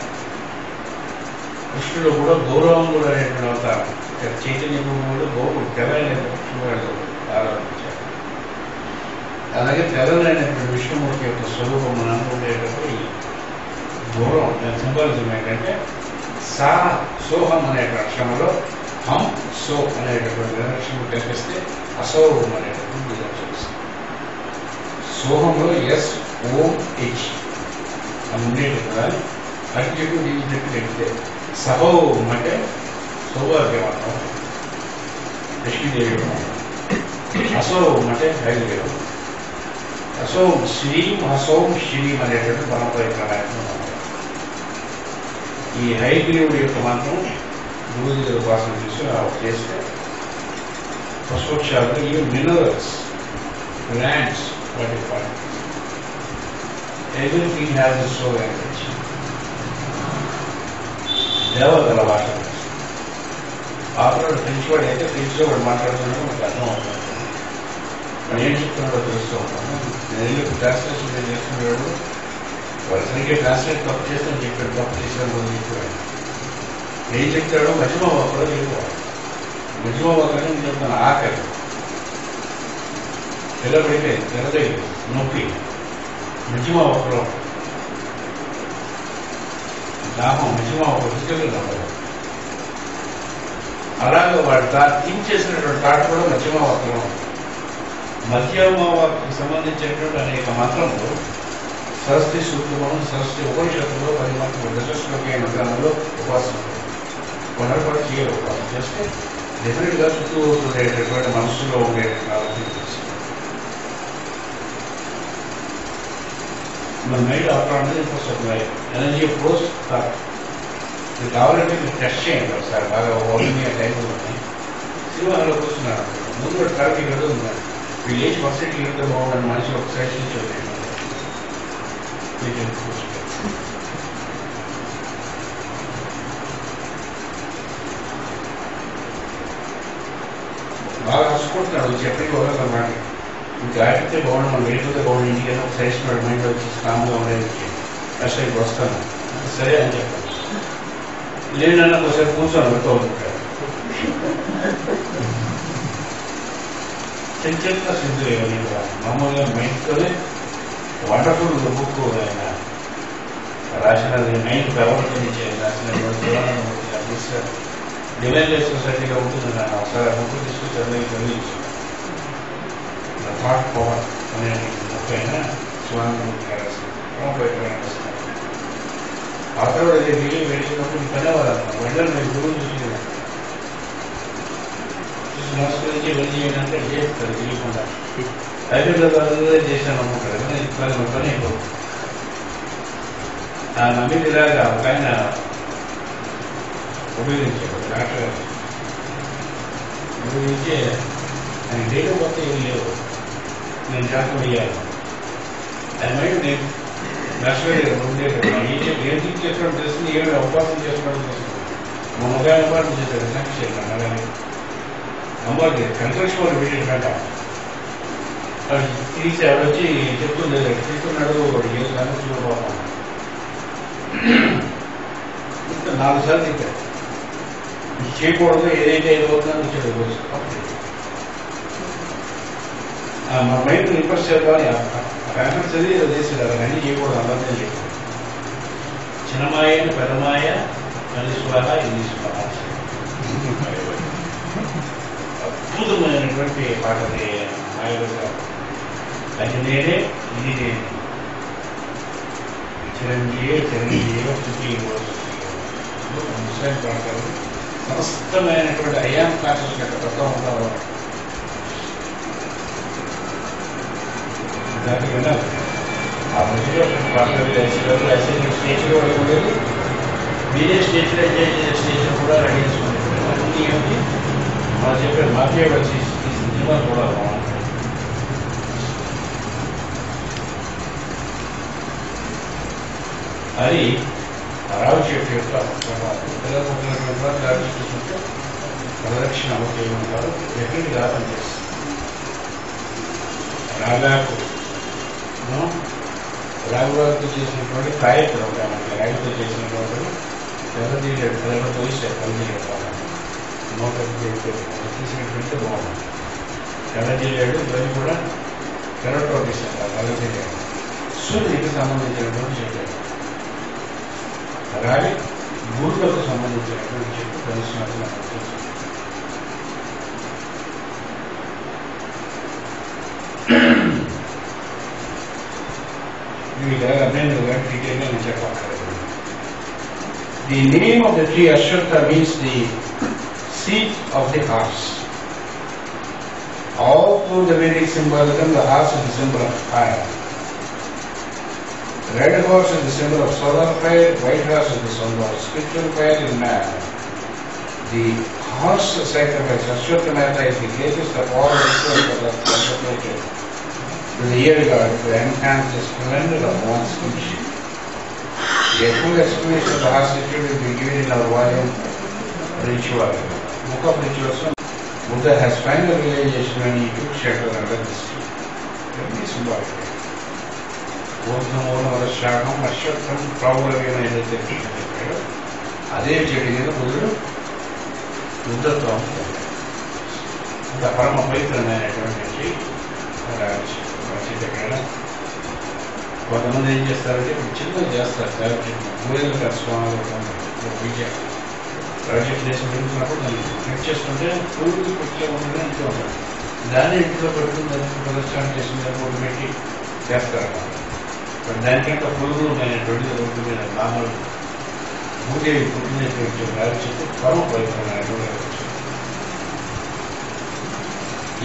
కృష్ణుడు కూడా గౌరవంగుడు అనేటువంటి అవతారం. చైతన్య భూముడు గౌరవుడు తెల్లైన కృష్ణుడు ఆరాధించాడు. అలాగే తెల్లనైనటువంటి విష్ణుమూర్తి యొక్క స్వరూపం మనం అనుకునేటప్పుడు ఈ గౌరవం దాని సింబాలిజం ఏంటంటే సోహం అనేటువంటి అక్షరంలో హం సో అనేటటువంటి విలక్షణం కల్పిస్తే అసౌహం అనేటటువంటి విలక్షిస్తుంది. సోహంలో ఎస్ ఓం హెచ్ అని ఉండేది కదా. అటు చెట్టు దీని చెట్టు పెడితే సహోం అంటే సౌభాగ్యవంతం లక్ష్మీదేవి. అసౌహం అంటే హైగ్రీవం. అసోం శ్రీం హసోం శ్రీం అనేటువంటి పరంపర యొక్క ఈ హైగ్రీవుడి యొక్క మంత్రం గురువు దగ్గర ఉపాసన చేస్తే పుష్పక్షాలు ఈ మినరల్స్ ప్లాంట్స్ వాటి everything has a soul energy. దేవతల భాష. ఆతరుడు ఫ్రెంచ్వాడు అయితే ఫ్రెంచ్లో వాడు మాట్లాడుతున్నాడు మనకు అర్థం అవుతుంది. మనం ఏం చెప్తున్నాడో తెలుస్తూ ఉంటాము. నేను వెళ్ళి ట్రాన్స్లేషన్ చేసుకునేవాడు వాడు సరిగ్గా ట్రాన్స్లేట్ తప్పు చేస్తాను చెప్పాడు, తప్పు చేశాను అని చెప్పాడు. ఏం చెప్తాడో మధ్యమ వాకులో వెళ్ళిపోవాలి. మధ్యమ వాకులని నేను చెప్తాను ఆకలి, తెల్లబడిపోయి తెల్లదగి నొప్పి మధ్యమ వాకులో, దాహం మధ్యమ వాకు రుచిగా ఉండదు. అలాగే వాడు థింక్ చేసినటువంటి థాట్ కూడా మధ్యమ వాకులో. మధ్యమ వాకుకి సంబంధించినటువంటి అనేక మంత్రములు సరస్వతి సూత్రము, సరస్వతి ఉపనిషత్తులో 10 మంత్రములు దశశ్లోకి అయిన గ్రంథంలో ఉపాసన కొనరు కూడా చేయరు. ఉపాసన చేస్తే డెఫినెట్ గా చుట్టూ ఉండేటటువంటి మనసులో ఉండేటువంటి ఆలోచన మన మైండ్ ఆఫ్టర్ అనేది ఇంకొక ఎనర్జీ ఫ్లోస్ థాట్. ఇది కావాలంటే మీరు టెస్ట్ చేయండి ఒకసారి బాగా ఓన్లీ టైం ఉంటుంది. సినిమాలో కూర్చున్నాను ముందు కూడా తరగతి గడు ఉన్నాడు. వీళ్ళు లేచి ఫస్ట్ ఇట్లా బాగుందని మనిషి ఒక సైడ్ నుంచి వచ్చాడు. బాగా హసుకుంటున్నాడు చెప్పి వదలన్నమాట. ఇంకా ఆడితే బాగుండు, మనం వెళ్ళిపోతే బాగుండు, ఇంటికి ఒక సైజ్ మైండ్ వచ్చి స్ట్రాంగ్గా ఉండేది అసలు ఇప్పుడు వస్తాను సరే అని చెప్పాను. లేనన్నా ఒకసారి కూర్చొని పెడుతూ ఉంటాడు. చిన్న సింధు ఏమని మామూలుగా మైండ్తోనే వండర్ఫుల్ బుక్ ఆయన రాసినది. మైండ్ ప్రవర్తన రాసిన డివైన్ లైఫ్ సొసైటీలో ఉంటుంది. నేను ఒకసారి ఆ బుక్ తీసుకుని చదివించాను. థాట్ పవర్ అనే బుక్ అయినా అక్కడ వెళ్ళి వెళ్ళినప్పుడు పనేవాళ్ళు వెళ్ళని నేను గురువు చూసి మనసు గురించి వెళ్ళి చేయాలంటే చేస్తారు తెలియకుండా. హైదరాబాద్ చేశాను అమ్ముతారు కదా ఇప్పుడు పని అయిపోతుంది. ఆ నమ్మిదిలాగా ఒక ఆయన ఉపయోగించాడు డాక్టర్ గారు. ఉపయోగించి ఆయన డేట్ కొత్త ఏం లేవు, నేను జాతకం వేయాలి ఆయన మైండ్. నేను నష్టపోయాడు ఉండేది ఏం థింక్ చేసుకోవడం తెలుస్తుంది, ఏమైనా అవకాశం చేసుకోవడం తెలుస్తుంది. మా మొగాయన అవకాశం చేశాడు నాకు చేయను అలాగే అమ్మవారికి కన్స్ట్రక్షన్ వాళ్ళు పెట్టేటంట. తీసి ఆడొచ్చి చెప్తుంది చెప్తున్నాడు ఏదో కన్స్ట్రక్షన్ పోతాం. 4 సార్లు చెప్పాడు చేయకూడదు, ఏదైతే ఏదవుతుందని వచ్చాడు. మన మైండ్ ఇంప్రెస్ చేద్దామని కన్సల్ట్ చదివి ఏదో చేసాడు. అవన్నీ చేయకూడదు అందరినీ చెప్పాడు. చిన్నమాయ పెద్దమాయ మళ్ళీ స్వాహ ఇది స్వాహ అద్భుతమైనటువంటి పాటని మాయగా. అది నేనే ఇది నేనే చిరంజీవి స్థితి ముస్లిం పాడతారు. సమస్తమైనటువంటి అయాన్ క్లాసెస్ యొక్క తత్వం ఉంటారు. దానికి వినాలి. ఆ మధ్యలో స్టేజ్లో ఉండేది మీరే స్టేజ్లో ఎంజాయ్ చేసే స్టేజ్లో కూడా రెడీ చేసుకునేది. అన్నీ ఏమిటి మనం చెప్పారు మాఫియా వచ్చి సినిమా కూడా బాగుంటుంది. అది రావు చెట్టు యొక్క పిల్లలకుంటున్నటువంటి రావు చెట్టు చుట్టూ ప్రదక్షిణ చేయమంటారు. డెఫినెట్గా పనిచేస్తుంది. రాగుతో చేసినటువంటి ప్రాయత్నం ఉంటాయి. మనకి రాగితో చేసినటువంటి తెల్లదీయలేడు పిల్లలు తోయిస్తారు. తెల్లదీయలేడు నోట తీసినటువంటి బాగుంటుంది. తెల్లదీయలేడు ఇవన్నీ కూడా తెల్లతో తీస్తారు. తెల్లదీయలేడు సూర్యుడికి సంబంధించినటువంటి చెట్టు. అలాగే గురువులకు సంబంధించినటువంటి చెట్టు కలిసినట్టు The name of the tree Ashwatha means the seat of the horse. All through the Vedic symbolism, the horse is the symbol of fire. Red horse is the symbol of solar fire, white horse is the symbol of spiritual fire in man. The horse sacrifice, Ashwatthanath, is the greatest of all rituals of the nature to the ear god to enhance the splendor of one's kinship. The The full explanation of the Heart Ritual will be given in our volume Ritual. Book of Rituals. Buddha has final realization when he took shelter under this tree. Very symbolic. Shakam, Ashwakam, probably ఏదైతే చెప్పాడో అదే చెట్టు మీద బుద్ధత్వం అంత పరమ పవిత్రమైనటువంటి చెట్టు. కొంతమంది ఏం చేస్తారంటే ఇప్పుడు చిన్నగా చేస్తారు కాబట్టి గోయలు స్వామి విజయం ప్రాజెక్ట్ చేసి పెరుగుతున్నప్పుడు దాన్ని కట్ చేసుకుంటే పురుగులు కొట్టే ఉండడం ఇంట్లో ఉంటారు. దాన్ని ఇంట్లో పెట్టుకుని దానికి ప్రదర్శన చేసిన దాన్ని పెట్టి చేస్తారు. దానికంటే పురుగులు ఉన్నాయనేటువంటిది రోడ్డు మీద మామూలు భూదేవి పుట్టినటువంటి రావి చెట్టు పరమ పవిత్రమైనటువంటి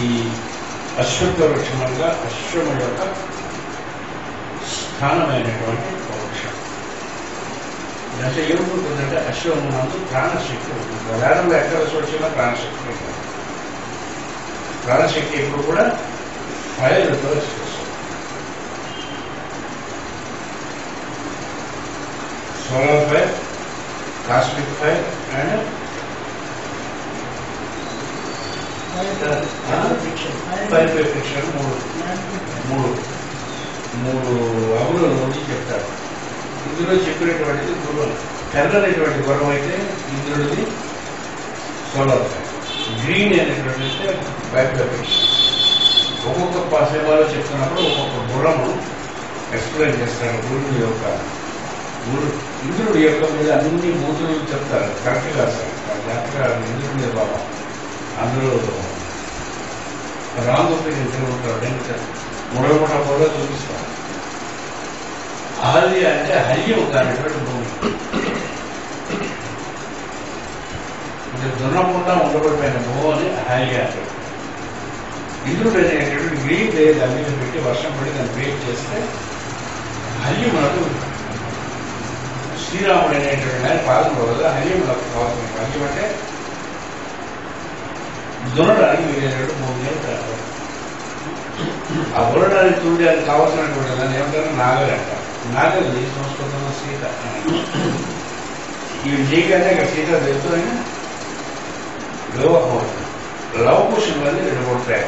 ఈ అశ్వత్థ వృక్షంగా అశ్వము యొక్క స్థానమైనటువంటి వృక్షం. అంటే ఏమవుతుందంటే అశ్వమునందు ప్రాణశక్తి ఉంటుంది. వేదంలో ఎక్కడ వచ్చినా ప్రాణశక్తి ఉంటుంది. ప్రాణశక్తి ఎప్పుడు కూడా ఫైర్తో చేస్తుంది. Solar fire, cosmic fire and fire fiction మూడు అగులు నుంచి చెప్తారు. ఇందులో చెప్పినటువంటిది గుర్రం. తెల్లనేటువంటి గుర్రం అయితే ఇంద్రుడిది సోలార్ ఫైర్, గ్రీన్ అనేటువంటి అయితే ఫైర్ ఫిక్షన్. ఒక్కొక్క సినిమాలో చెప్తున్నప్పుడు ఒక్కొక్క గుర్రము ఎక్స్ప్లెయిన్ చేస్తాడు. ఇంద్రుడి యొక్క మీద అన్ని మూతులు చెప్తారు. కరెక్ట్గా సార్ జాగ్రత్తగా ఇంద్రుడి మీద బాబా అందులో రాంగ్ ఒపీనియన్ తిరుగుతాడు. మూడవ కూడా చూపిస్తాడు. ఆది అంటే హల్యం కానిటువంటి భూమి, అంటే దున్నకుండా ఉండబడిపోయిన భూమి అని హల్య అంటారు. ఇంద్రుడు అనేటువంటి గ్రీన్ డే దాని మీద పెట్టి వర్షం పడి దాన్ని బ్రేక్ చేస్తే హల్యం మనకు శ్రీరాముడు అనేటువంటి ఆయన పాల్గొనదు. హల్యం మనకు కావాల్సిన హల్యం అంటే దున్నడానికి వీలైనటువంటి భూమి అంటారు. ఆ దున్నడానికి చూడడానికి కావాల్సినటువంటి దాన్ని ఏమంటారు నాగలి అంటారు. నాగలి సంస్కృతంలో సీత. ఇవి చేయగానే ఇక్కడ సీత తెలుసుకొని లవకుశం అనేది రెండు కొడతాయి.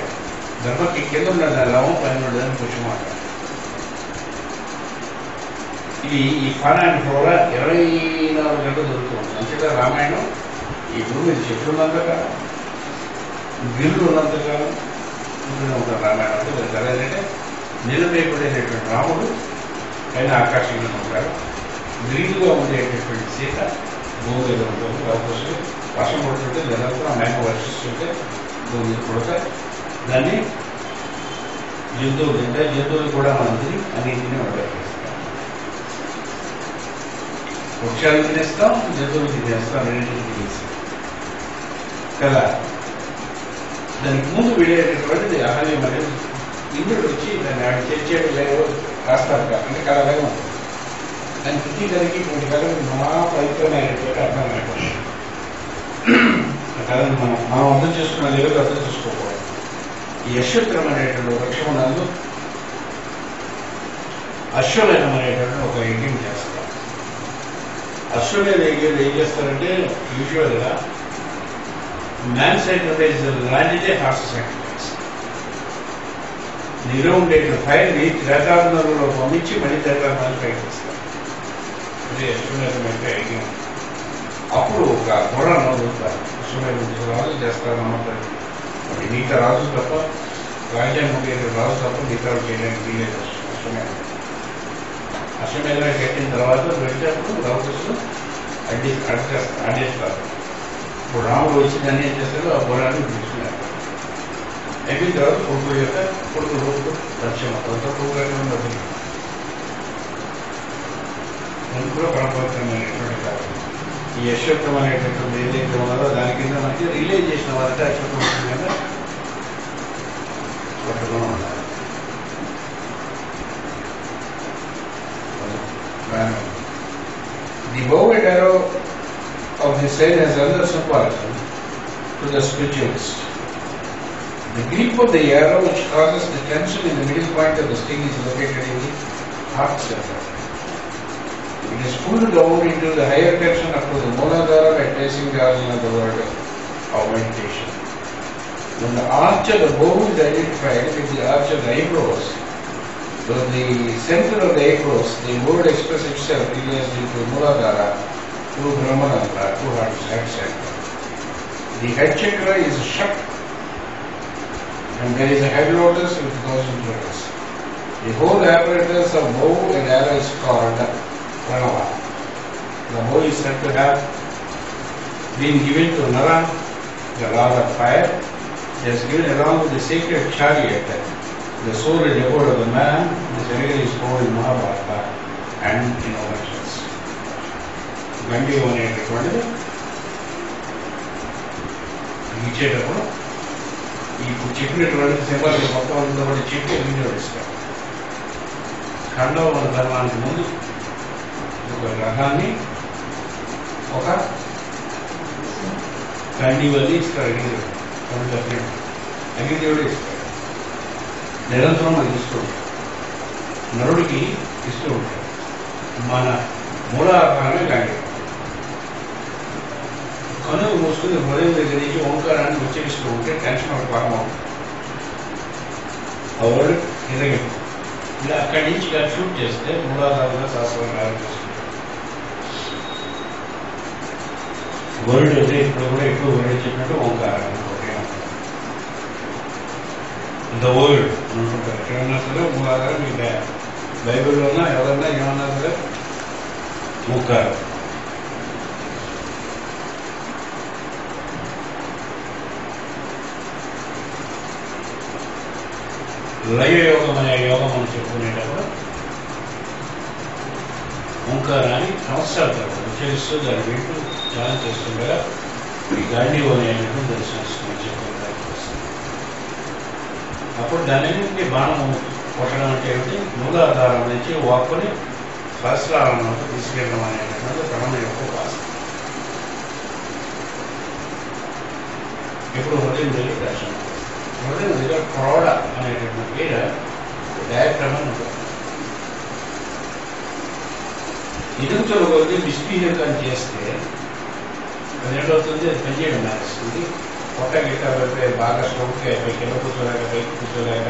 దెబ్బకి కింద ఉన్నది లవం, పైన ఉన్నదని పుష్యమాట. ఇది ఈ ఫానాన్ని కూడా 24 గంటలు దొరుకుతుంది. అంతేగా రామాయణం ఈ భూమి చెట్లు ఉన్నంతకాలం, గిల్లు ఉన్నంతకాలం ఉంటూనే ఉంటారు. రామాయణం అంటే దాని కథ ఏంటంటే నిలబేపడేటటువంటి రాముడు పైన ఆకాశంగా ఉంటాడు. గ్రీన్గా ఉండేటటువంటి సీత భూమి మీద ఉంటుంది. లవకుశం వర్షం పడుతుంటే నిరంతరం మేఘ వర్షిస్తుంటే భూమి పుడతాయి. దాన్ని జంతువులు తింటాయి. జంతువులు కూడా మనం తిని అన్నింటినీ ఉపయోగిస్తాం. వృక్షాలు తినేస్తాం, జంతువులు తినేస్తాం, రెండింటిని తినేస్తాం కదా. దానికి ముందు వెళ్ళేటటువంటిది అహల్యం అనేది ఇంద్రుడు వచ్చి దాన్ని ఆడి చేసేది లేవు రాస్తారు. అంటే కళ వేగం ఉంటుంది. దాని ప్రతిదానికి ఇటువంటి కళలు మహాపవిత్రమైనటువంటి అర్థమైనటువంటి కళను మనం అర్థం చేసుకున్న లేదు, అర్థం చేసుకోకూడదు. ఈ అశ్వత్థం అనేటువంటి వృక్షం నందు అశ్వమేధం అనేటువంటి ఒక యజ్ఞం చేస్తారు. అశ్వమేధ యజ్ఞం ఏం చేస్తారంటే యూజువల్గా మ్యాన్ సాక్రిఫైస్ లాంటిదే హార్స్ సాక్రిఫైస్. నిలో ఉండే ఫైర్ని త్రేతాగ్నులలో పంపించి మళ్ళీ త్రేతాగ్నాలు ఫైట్ చేస్తారు. అదే అశ్వమేధం అంటే యజ్ఞం. అప్పుడు ఒక గుర్రాన్ని వదులుతారు. అశ్వమేధం రాజు చేస్తారు. నమ్మకాలు మిగతా రాజు తప్ప, రాజ్యాంగం ఉండేది రాజు తప్ప మిగతా చేయడానికి వీలేదు. అశ్వమేధం కట్టిన తర్వాత వెళ్ళేటప్పుడు రావకులు అడ్డేస్తారు. ఇప్పుడు రాముడు వచ్చి దాన్ని ఏం చేస్తారో ఆ గుర్రాన్ని పిలుచుకున్నారు. అయిపోయిన తర్వాత కొడుకు యొక్క కొడుకు లక్ష్యం కొంత కొడుకునే ఉండదు. అది కూడా పరమపవిత్రమైనటువంటి కారణం. ఈ అశ్వత్థం అనేటటువంటి ఏదైతే ఉన్నదో దాని కింద మనకి రిలే చేసిన వారంటే అశ్వత్థం కింద పట్టుకుని ఉండాలి. The bow and arrow of the sail has another symbolism to the spiritualist. The grip of the arrow which causes the tension in the middle point of the sting is located in the heart center. It is pulled down into the higher tension up to the Mooladhara by tracing the origin of the word of meditation. When the arch of the bow is identified with the arch of the eyebrows, so the center of the eyebrows, the word expresses itself relates into Mooladhara, through Brahmananda, through heart center. The head chakra is shut, and there is a head lotus with 1000 chakras. The whole apparatus of bow and arrow is called Pranava. The bow is said to have been given to Nara, the lord of fire. It is given along with the sacred chariot, the soul and abode of the man. This allegory is found in Mahabharata and in Upanishads. Gandhi అనేటటువంటిది ఇచ్చేటప్పుడు ఇప్పుడు చెప్పినటువంటి సింబాల్ మొత్తం అంతా కూడా చెప్పి వినియోగిస్తారు. ఖండవ ధర్మానికి ముందు ఒక రథాన్ని ఒక గండివల్లి ఇస్తారు. అగ్నిదేవుడు ఇస్తాడు. నిరంతరం మనకి ఇస్తూ ఉంటాడు, నరుడికి ఇస్తూ ఉంటాడు. మన మూలాధారమే గండి. కనుక మూసుకుని హృదయం దగ్గర నుంచి ఓంకారాన్ని ఉచ్చరిస్తూ ఉంటే టెన్షన్ ఒక భాగం అవుతుంది. ఆ వర్డ్ ఎదగదు. ఇలా అక్కడి నుంచి ఇలా షూట్ చేస్తే మూలాధారంగా శాస్త్రం ఆరంభిస్తుంది. వర్డ్ అయితే ఇప్పుడు కూడా ఎక్కువ వర్డ్ చెప్పినట్టు ఓంకారాన్ని ద వర్డ్ అనుకుంటారు. ఎక్కడన్నా సరే మూలాధారం మీ బైబిల్లో ఉన్నా ఎవరన్నా ఏమన్నా సరే ఓంకారం. లయ యోగం అనే యోగం అని చెప్పుకునేటప్పుడు ఓంకారాన్ని సంవత్సరాల తర్వాత ఉచ్చరిస్తూ దాన్ని వింటూ ధ్యానం చేస్తుండగా ఈ గాంధీ అనేటువంటి దర్శనం చెప్పడానికి వస్తుంది. అప్పుడు దాని నుండి బాణం కొట్టడం అంటే ఏమిటి? మూలాధారం నుంచి వాక్కుని సహస్రాలను తీసుకెళ్ళడం అనేటటువంటి ప్రణమ యొక్క ఉపాసన. ఇప్పుడు హృదయం దగ్గర దర్శనం. హృదయం దగ్గర క్రౌడ అనేటటువంటి పేరు డయాగ్రామ్ అని ఉంటుంది. ఎదుగుతున్న కొద్ది మిస్బిహేవ్ చేస్తే అది ఏంటవుతుంది? అది పనిచేయడం మానేస్తుంది. పొట్ట గిట్ట పడిపోయి బాగా స్ట్రోక్ అయిపోయి కింద కూర్చోలేక పైకి కూర్చోలేక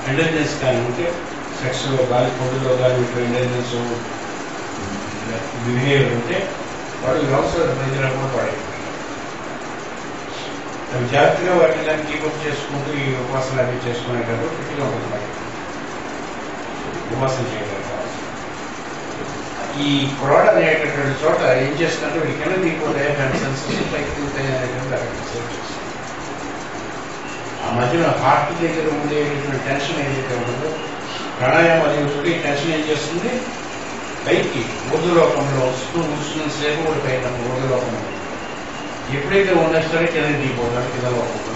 ఇంటెలిజెన్స్ కానీ ఉంటే సెక్స్లో కానీ ఫుడ్లో కానీ ఇంటెలిజెన్స్ బిహేవియర్ ఉంటే వాడు వ్యవసాయ ప్రజలకు పడైపోయి అవి జాగ్రత్తగా వాటిని దాన్ని కీపప్ చేసుకుంటూ ఈ ఉపాసనలు అవి చేసుకునేటప్పుడు ఫిట్గా ఉంటుంది. ఉపాసన చేయగలుగుతారు. ఈ క్రోడ అనేటటువంటి చోట ఏం చేస్తుందంటే వీడి కింద దిగిపోతాయి, సెన్సెస్ పైకి దిగుతాయి అనేటువంటి అక్కడ రీసెర్చ్ చేస్తారు. ఆ మధ్యన హార్ట్ దగ్గర ఉండేటటువంటి టెన్షన్ ఏదైతే ఉంటుందో ప్రాణాయామం అది టెన్షన్ ఏం చేస్తుంది? పైకి ఊర్ధలోకంలో వస్తున్న సేపు కూడా పైన ఊర్ధలోకంలో ఎప్పుడైతే ఉండేస్తారో కింద దిగిపోతారో కింద లోకంలో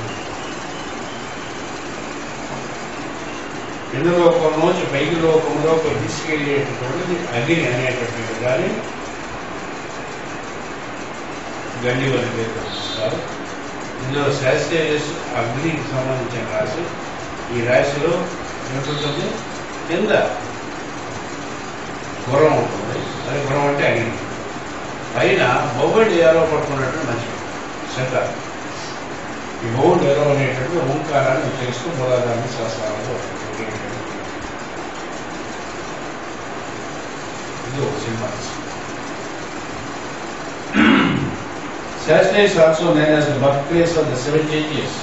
కింద లోకంలోంచి పైకి లోకంలో తీసుకెళ్ళేటటువంటిది అగ్ని అనేటటువంటి కానీ గండి వరకు పేర్కొస్తారు. ఇందులో శాస్త్రీయస్ అగ్నికి సంబంధించిన రాశి. ఈ రాశిలో ఏమిటంటుంది? కింద గుర్రం ఉంటుంది. అది గుర్రం అంటే అగ్ని. పైన బొవ్వడి ఏరో పట్టుకున్నట్టు మంచి సెంటర్. ఈ బొవ్వడి ఏరో అనేటటువంటి ఓంకారాన్ని ఉచ్చరిస్తూ మూలాధారాన్ని శాస్త్రాలలో ఇది ఒక symbolism. Shasta is also known as the birthplace of the 7 changes,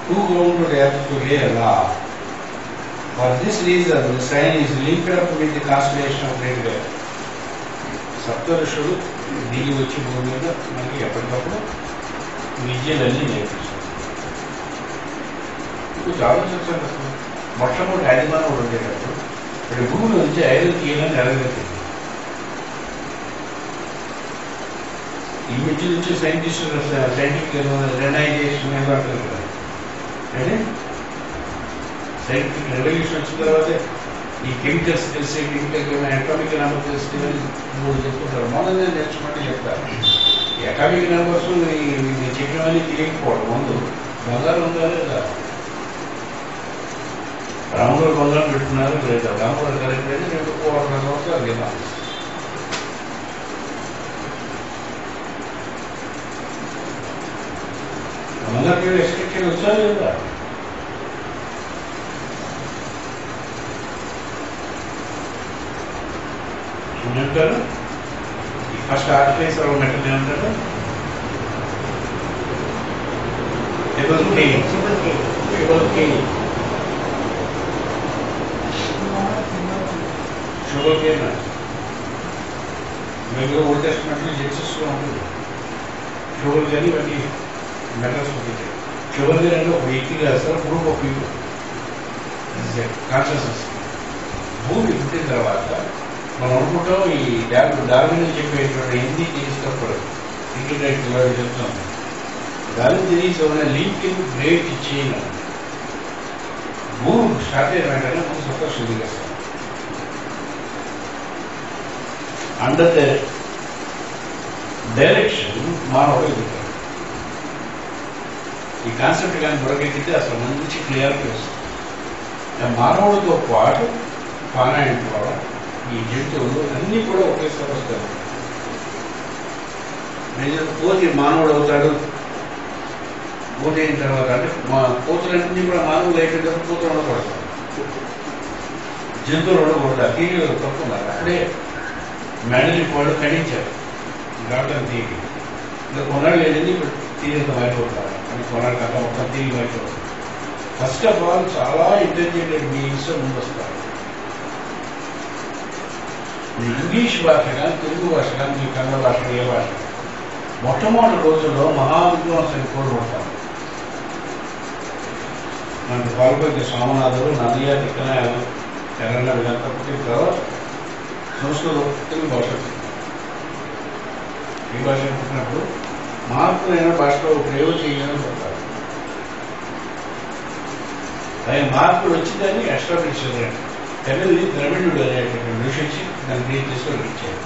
who go to the earth to lay a law. For this reason, the sign is linked up with the constellation of Great Bear. సప్తఋషులు దిగి వచ్చి భూమి మీద మనకి ఎప్పటికప్పుడు విద్యలన్నీ నేర్పిస్తారు. ఇప్పుడు ఆలోచించండి, అసలు మొట్టమొదటి ఆదిమానవుడు ఉండేటప్పుడు ఇప్పుడు భూమి నుంచి 5 కీలను నెరవేరుతుంది. ఈ మధ్య నుంచి సైంటిస్టులు సైంటిఫిక్ రినైజేషన్ అంటారు కదా, అంటే సైంటిఫిక్ రెవల్యూషన్ వచ్చిన తర్వాత ఈ కెమికల్స్ తెలిసే కెమికల్ అటామిక్ నెంబర్ తెలిస్తే మూడు చెప్పుకుంటారు. మొదలనే నేర్చుకుంటే చెప్తారు. ఈ అటామిక్ నెంబర్స్ నేను చెప్పినవన్నీ తెలియకపోవడం ముందు బంగారం ఉందా లేదా రాముడు కొందరు పెట్టుకున్నారు లేదా రాముడు కరెక్ట్ అయితే 2 సంవత్సరాలు కదా. అందరికీ రెస్ట్రిక్షన్ వచ్చారు లేదా? ఏమంటారు? ఫస్ట్ ఆర్టికల్స్ ఉన్నట్టు ఏమంటారు? షుగర్ కేన్ మీరు ఓల్డ్ టెస్ట్మెంట్లో జడ్జెస్లో ఉంటుంది. షుగర్ కానీ ఇవన్నీ మెటల్స్ ఉంటాయి. షుగర్ కేన్ అంటే ఒక వ్యక్తి కాస్తారు, గ్రూప్ ఆఫ్ పీపుల్ కాన్షియస్నెస్. భూమి పుట్టిన తర్వాత మనం అనుకుంటాం ఈ డార్విన్ చెప్పేటువంటి హిందీ తీసుకపోవడం ఇంటర్నెట్లో చెప్తాం. దాని తెలిసి ఉన్న లింకింగ్ గ్రేట్ చైన్ భూమి స్టార్ట్ అయిన వెంటనే మనం సప్తర్షులు దిగేస్తాం. అండర్ ద డైరెక్షన్ మానవుడు దిగారు. ఈ కాన్సెప్ట్ కానీ బుడకెత్తితే అసలు మంచి క్లియారిటీ వస్తుంది. మానవుడితో పాటు పానాయన కూడా ఈ జంతువులు అన్నీ కూడా ఒకేసారి వస్తాయి. కోతి మానవుడు అవుతాడు. కోతి అయిన తర్వాత అంటే మా కోతులన్నీ కూడా మానవులు అయిపోయిన తర్వాత కోతులు ఉండకూడదు, జంతువులు ఉండకూడదు. తీగలు తప్పున్నారు. అప్పుడే మెడలి వాళ్ళు ఖండించారు డాక్టర్ తీగి. ఇంకా కొన్నాళ్ళు లేదని ఇప్పుడు తీగలతో మారిపోతారు అని కొన్నాళ్ళు కథ మొత్తం తీగి మారిపోతారు. ఫస్ట్ ఆఫ్ ఆల్ చాలా ఇంటెలిజెంట్ బీయింగ్స్ ముందు వస్తారు. ఇంగ్లీష్ భాష కానీ తెలుగు భాష కానీ మీ కన్నడ భాష ఏ భాష మొట్టమొదటి రోజుల్లో మహావిద్వాంసుని కోరుకుంటారు. మనకి పాల్పొద్దు సోమనాథుడు, నదియా, తిక్కనాయాలు, తెలంగాణ వీళ్ళంతా పుట్టిన తర్వాత సంస్కృతం తెలుగు భాష ఈ భాష పుట్టినప్పుడు మార్పులైన భాషలో ప్రయోగం చేయాలని చెప్తారు. ఆయన మార్పులు వచ్చిందని ఎస్టాబ్లిష్ చేశారు. తమిళని ద్రవిడుడు అనేటువంటి ఋషించి దాన్ని క్రియేట్ చేసుకొని ఇచ్చారు.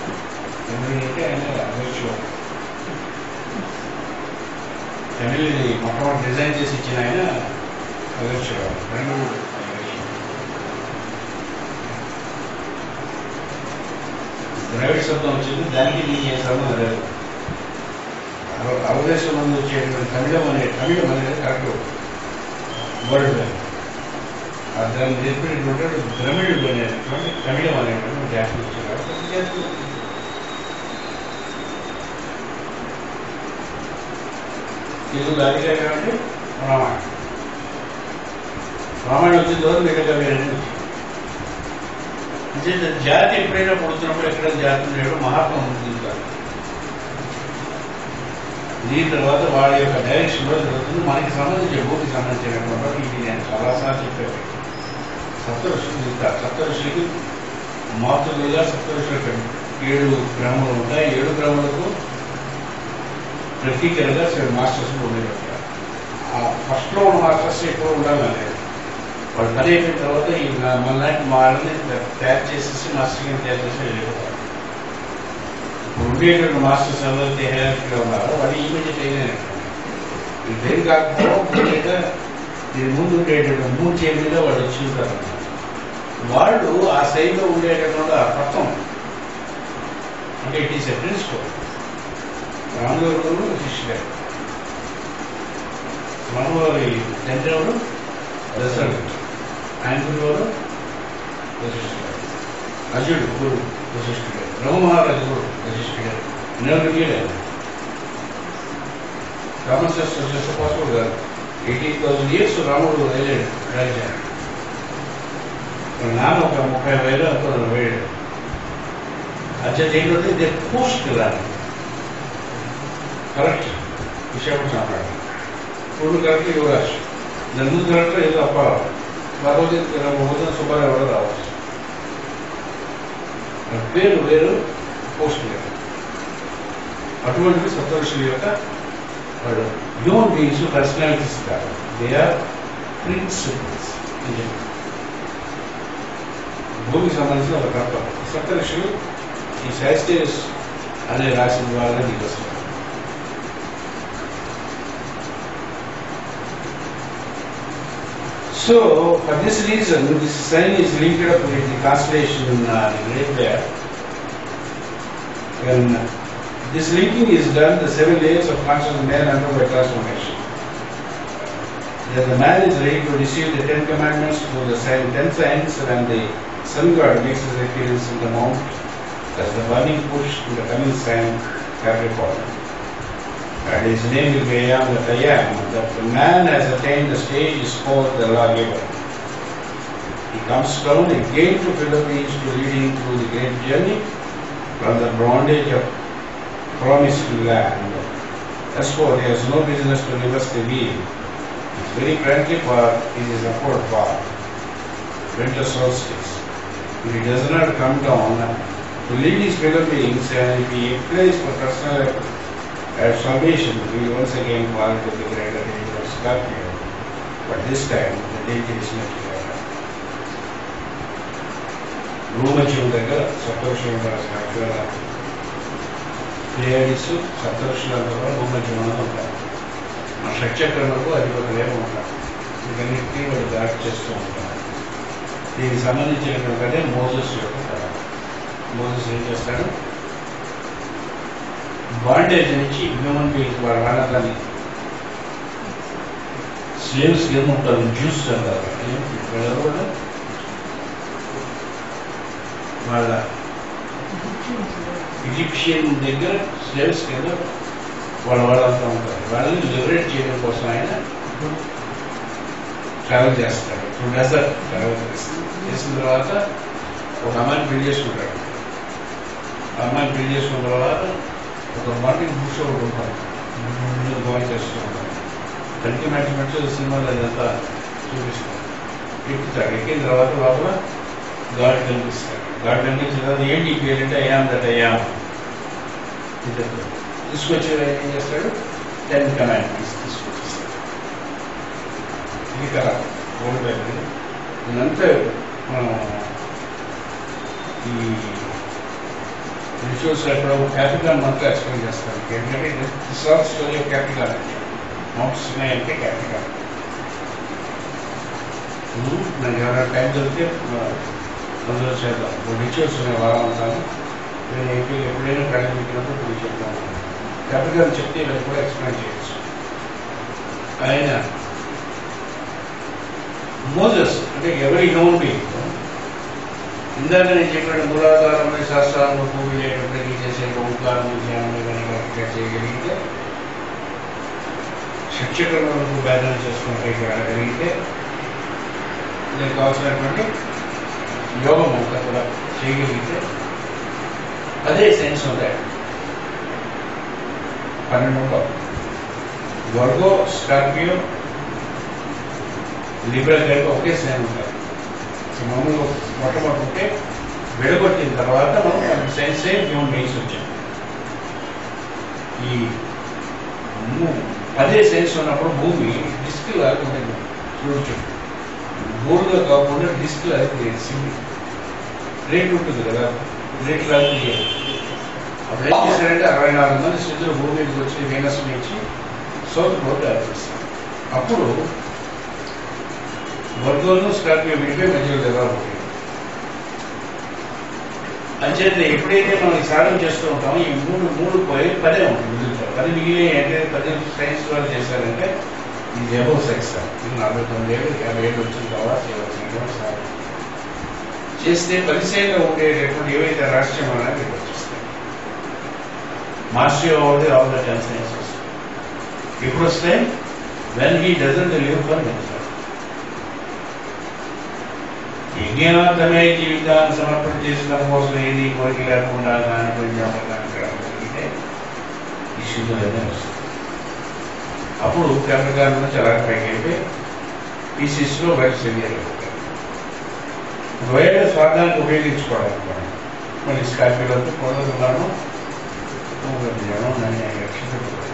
తమిళుడు అంటే ఆయన అదృష్టం. తమిళని మొట్టమొదటి డిజైన్ చేసి ఇచ్చిన ఆయన అదృష్టం. ద్రవిడ శబ్దం వచ్చింది, దానికి దీనికి సంబంధం లేదు. అవదేశం మంది వచ్చేటువంటి తమిళం అనేది కరెక్ట్ వర్డ్. దాన్ని నేర్పినటువంటి ద్రవిడుడు అనేటువంటి తమిళం అనేటువంటి జాతి వచ్చారు. తెలుగు దానికే కాబట్టి రామాయణం వచ్చిన తర్వాత మిగతా వేరే జాతి ఎప్పుడైనా పుడుతున్నప్పుడు ఎక్కడ జాతి ఉండేటో మహాత్మ ముందుంటారు. దీని తర్వాత వాళ్ళ యొక్క డైరెక్షన్లో జరుగుతుంది. మనకి సంబంధించిన భూమికి సంబంధించినటువంటి ఇది నేను చాలాసార్లు చెప్పాను. సప్తఋషులు చెప్తారు. సప్తఋషులకి మాతృలుగా సప్తఋషులకు 7 గ్రాములు ఉంటాయి. 7 గ్రాములకు ప్రతీకలుగా 7 మాస్టర్స్ ఉండేటట్టు. ఆ ఫస్ట్లో ఉన్న మాస్టర్స్ ఎక్కువ ఉండాలని వాళ్ళు పని అయిపోయిన తర్వాత ఈ మనలాంటి వాళ్ళని తయారు చేసేసి మాస్టర్గా తయారు చేసి వెళ్ళిపోతారు. ఇప్పుడు ఉండేటువంటి మాస్టర్స్ ఎవరైతే హైరార్కీగా ఉన్నారో వాళ్ళు ఇమీడియట్ అయినట్టు. ఇదేం కాకపోతే దీని ముందు ఉండేటటువంటి 3 చేయ మీద వాళ్ళు వచ్చి ఉంటారు. వాళ్ళు ఆ శైలిలో ఉండేటటువంటి ఆ తత్వం అంటే ఇట్ ఈస్ ఎ ప్రిన్సిపల్. రాముడు శిష్యుడు, మనవారి చంద్రుడు దశరథుడు, ఆయన గురువారు వశిష్ఠుడు, అర్జునుడు గురు వశిష్ఠుడు, రఘుమహారాజు గురు వశిష్ఠుడు, నెలగీడు రామశాస్త్ర పాస్పోర్ట్ గారు 18,000 years రాముడు వెళ్ళాడు రాజ్యాన్ని. నాన్న ఒక 30,000 అతను వేయడు. అత్యంత ఏంటంటే దే పోస్ట్ రాని కరెక్ట్ విశాఖపట్నం ఇప్పుడు కరెక్ట్ యువరాజ్, దాని ముందు కరెక్ట్ ఏదో అప్పారావు, భగవద్గీత సుబ్బారావు కూడా రావచ్చు. పేరు వేరు, పోస్ట్ వేరు. అటువంటి సప్తఋషుల యొక్క వాళ్ళు హ్యూమన్ బీయింగ్స్ పర్సనాలిటీస్ కాదు, దే ఆర్ ప్రిన్సిపల్స్. భూమికి సంబంధించిన ఒక తత్వం. సప్తఋషులు ఈ శాస్త్రీయస్ అనే రాసిన ద్వారా నీకు వస్తుంది. So, for this reason, this sign is linked up with the constellation Great Bear. When this linking is done, the 7 layers of conscious man undergo a transformation. Then the man is ready to receive the 10 commandments through the 10 signs, and the sun god makes his appearance in the mount as the burning push in the coming sign Capricorn. And his name will be I Am that I Am. That the man has attained the stage is called the lawgiver. He comes down again to Philippines to lead him through the great journey from the bondage of promised land. Therefore, he has no business to reverse the wheel. He is very friendly for in his upward path. Winter solstice. If he does not come down to lead his fellow beings, and if he prays for personal salvation, we will once again fall into the greater danger of Scorpio. But this time, the danger is much greater. Bhumachim దగ్గర సప్తఋషులు ఉంటారు. యాక్చువల్గా ప్లేయర్స్ సప్తఋషుల దగ్గర భూమధ్యం ఉంటారు. ఆ షట్చక్రములకు అధిపతులేమో ఉంటారు. వీటన్నిటికీ వాళ్ళు దాడి చేస్తూ ఉంటారు. దీనికి సంబంధించినటువంటి మోజెస్ యొక్క కథ. మోజెస్ ఏం చేస్తాడు? బాండేజ్ నుంచి హ్యూమన్ బీయింగ్స్ వాళ్ళ వాళ్ళని స్లేవ్స్ ఏముంటారు, జ్యూస్ అంటారు. వీళ్ళెవరు వాళ్ళ ఈజిప్షియన్ దగ్గర స్లేవ్స్ కింద వాళ్ళంతా ఉంటారు. వాళ్ళని లిబరేట్ చేయడం కోసం ఆయన ట్రావెల్ చేస్తాడు. ఇప్పుడు డెజర్ట్ ట్రావెల్ చేసిన తర్వాత ఒక అమ్మాయిని పెళ్లి చేసుకుంటాడు. ఆ అమ్మాయిని పెళ్లి చేసుకున్న తర్వాత ఒక మార్టిన్ బుష్ ఒకటి ఉంటాడు. గోల్ చేస్తూ ఉంటాడు. కంటి మ్యాథమెటిక్స్ సినిమాలో అదంతా చూపిస్తాడు. ఎక్కుతాడు. ఎక్కిన తర్వాత లోపల గాడ్ కనిపిస్తాడు. గాడ్ కనిపించిన తర్వాత ఏంటి పేరంటే I Am that I Am తీసుకొచ్చి ఏం చేస్తాడు? 10 commandments తీసుకొచ్చేస్తాడు. ఇది కదా ఓల్డ్ బైబిల్. ఇదంతా మనం ఈ రిచువల్స్ ఎక్కడ క్యాపిటల్ మంత్లో ఎక్స్ప్లెయిన్ చేస్తాను. ఎందుకంటే this all story of capital అంటే మౌంట్ సినాయ్ అంటే క్యాపిటల్. నాకు ఎవరైనా టైం దొరికితే అందులో చేద్దాం. రిచువల్స్ ఉన్నాయి వారం ఉంటాను. నేను ఎప్పుడైనా టైం పెట్టినప్పుడు ఇప్పుడు చెప్తాను. క్యాపిటల్ చెప్తే వీళ్ళు కూడా ఎక్స్ప్లెయిన్ చేయొచ్చు. ఆయన మోజెస్ అంటే ఎవరి హ్యూమన్ బీయింగ్ ఇందాక నేను చెప్పిన మూలాధారమైన శాస్త్రాలను పూజ చేయడానికి చేసే ఓంకారం ధ్యానం ఇవన్నీ చేయగలిగితే, షట్చక్రములకు బ్యాలెన్స్ చేసుకున్నట్టు వెళ్ళగలిగితే దీనికి కావాల్సినటువంటి యోగం అంతా కూడా చేయగలిగితే అదే సైన్స్ ఉంటాయి. 12 వర్గో, స్కార్పియో, లిబ్రా కలిపి ఒకే సైన్ ఉంటాయి. మామూలుగా మొట్టమొదటి ఉంటే విడగొట్టిన తర్వాత మనం సైన్స్ హ్యూమన్ బీయింగ్స్ వచ్చాం. ఈ అదే సైన్స్ ఉన్నప్పుడు భూమి డిస్క్ లాగా ఉంటుంది. చూడొచ్చు, గోల్గా కాకుండా డిస్క్ లాగా సింగిల్ ప్లేట్ ఉంటుంది కదా, ప్లేట్ లాగా తీయాలి. అప్పుడు ఏం చేశారంటే 64 మంది స్థితిలో భూమి మీదకి వచ్చి వీనస్ నుంచి సౌత్ పోల్ తయారు చేస్తారు. అప్పుడు వర్గంలో స్కార్పియో విడిపోయి మధ్యలో డెవలప్ అవుతుంది. అంచేత ఎప్పుడైతే మనం సాధన చేస్తూ ఉంటామో ఈ మూడు పోయి 10 ఉంటుంది మిగులుతారు. 10 మిగిలి అంటే 10 సైన్స్ వాళ్ళు చేశారంటే ఇది అబౌవ్ సెక్స్. ఇది 49 ఏళ్ళు 50 ఏళ్ళు వచ్చిన తర్వాత చేయవలసిన సాధన చేస్తే 10 సైన్లో ఉండేటటువంటి ఏవైతే రాష్ట్రం అనేది వచ్చేస్తాయి. మాస్టర్ ఆల్ ద 10 సైన్సెస్ ఎప్పుడు వస్తాయి? When he doesn't live for himself. యజ్ఞార్థమే జీవితాన్ని సమర్పణ చేసిన కోసం ఏది కోరిక లేకుండా కలిగితే ఈ శుద్ధులనే వస్తుంది. అప్పుడు క్యాపిటల్ నుంచి అలా పైకి వెళ్ళి పీసీస్లో బయట తెలియలేకపోతారు. ఒకవేళ స్వార్థానికి ఉపయోగించుకోవడానికి మళ్ళీ స్కార్పియోలతో పొందుతున్నాను జనం నన్ను రక్షించబడుతుంది.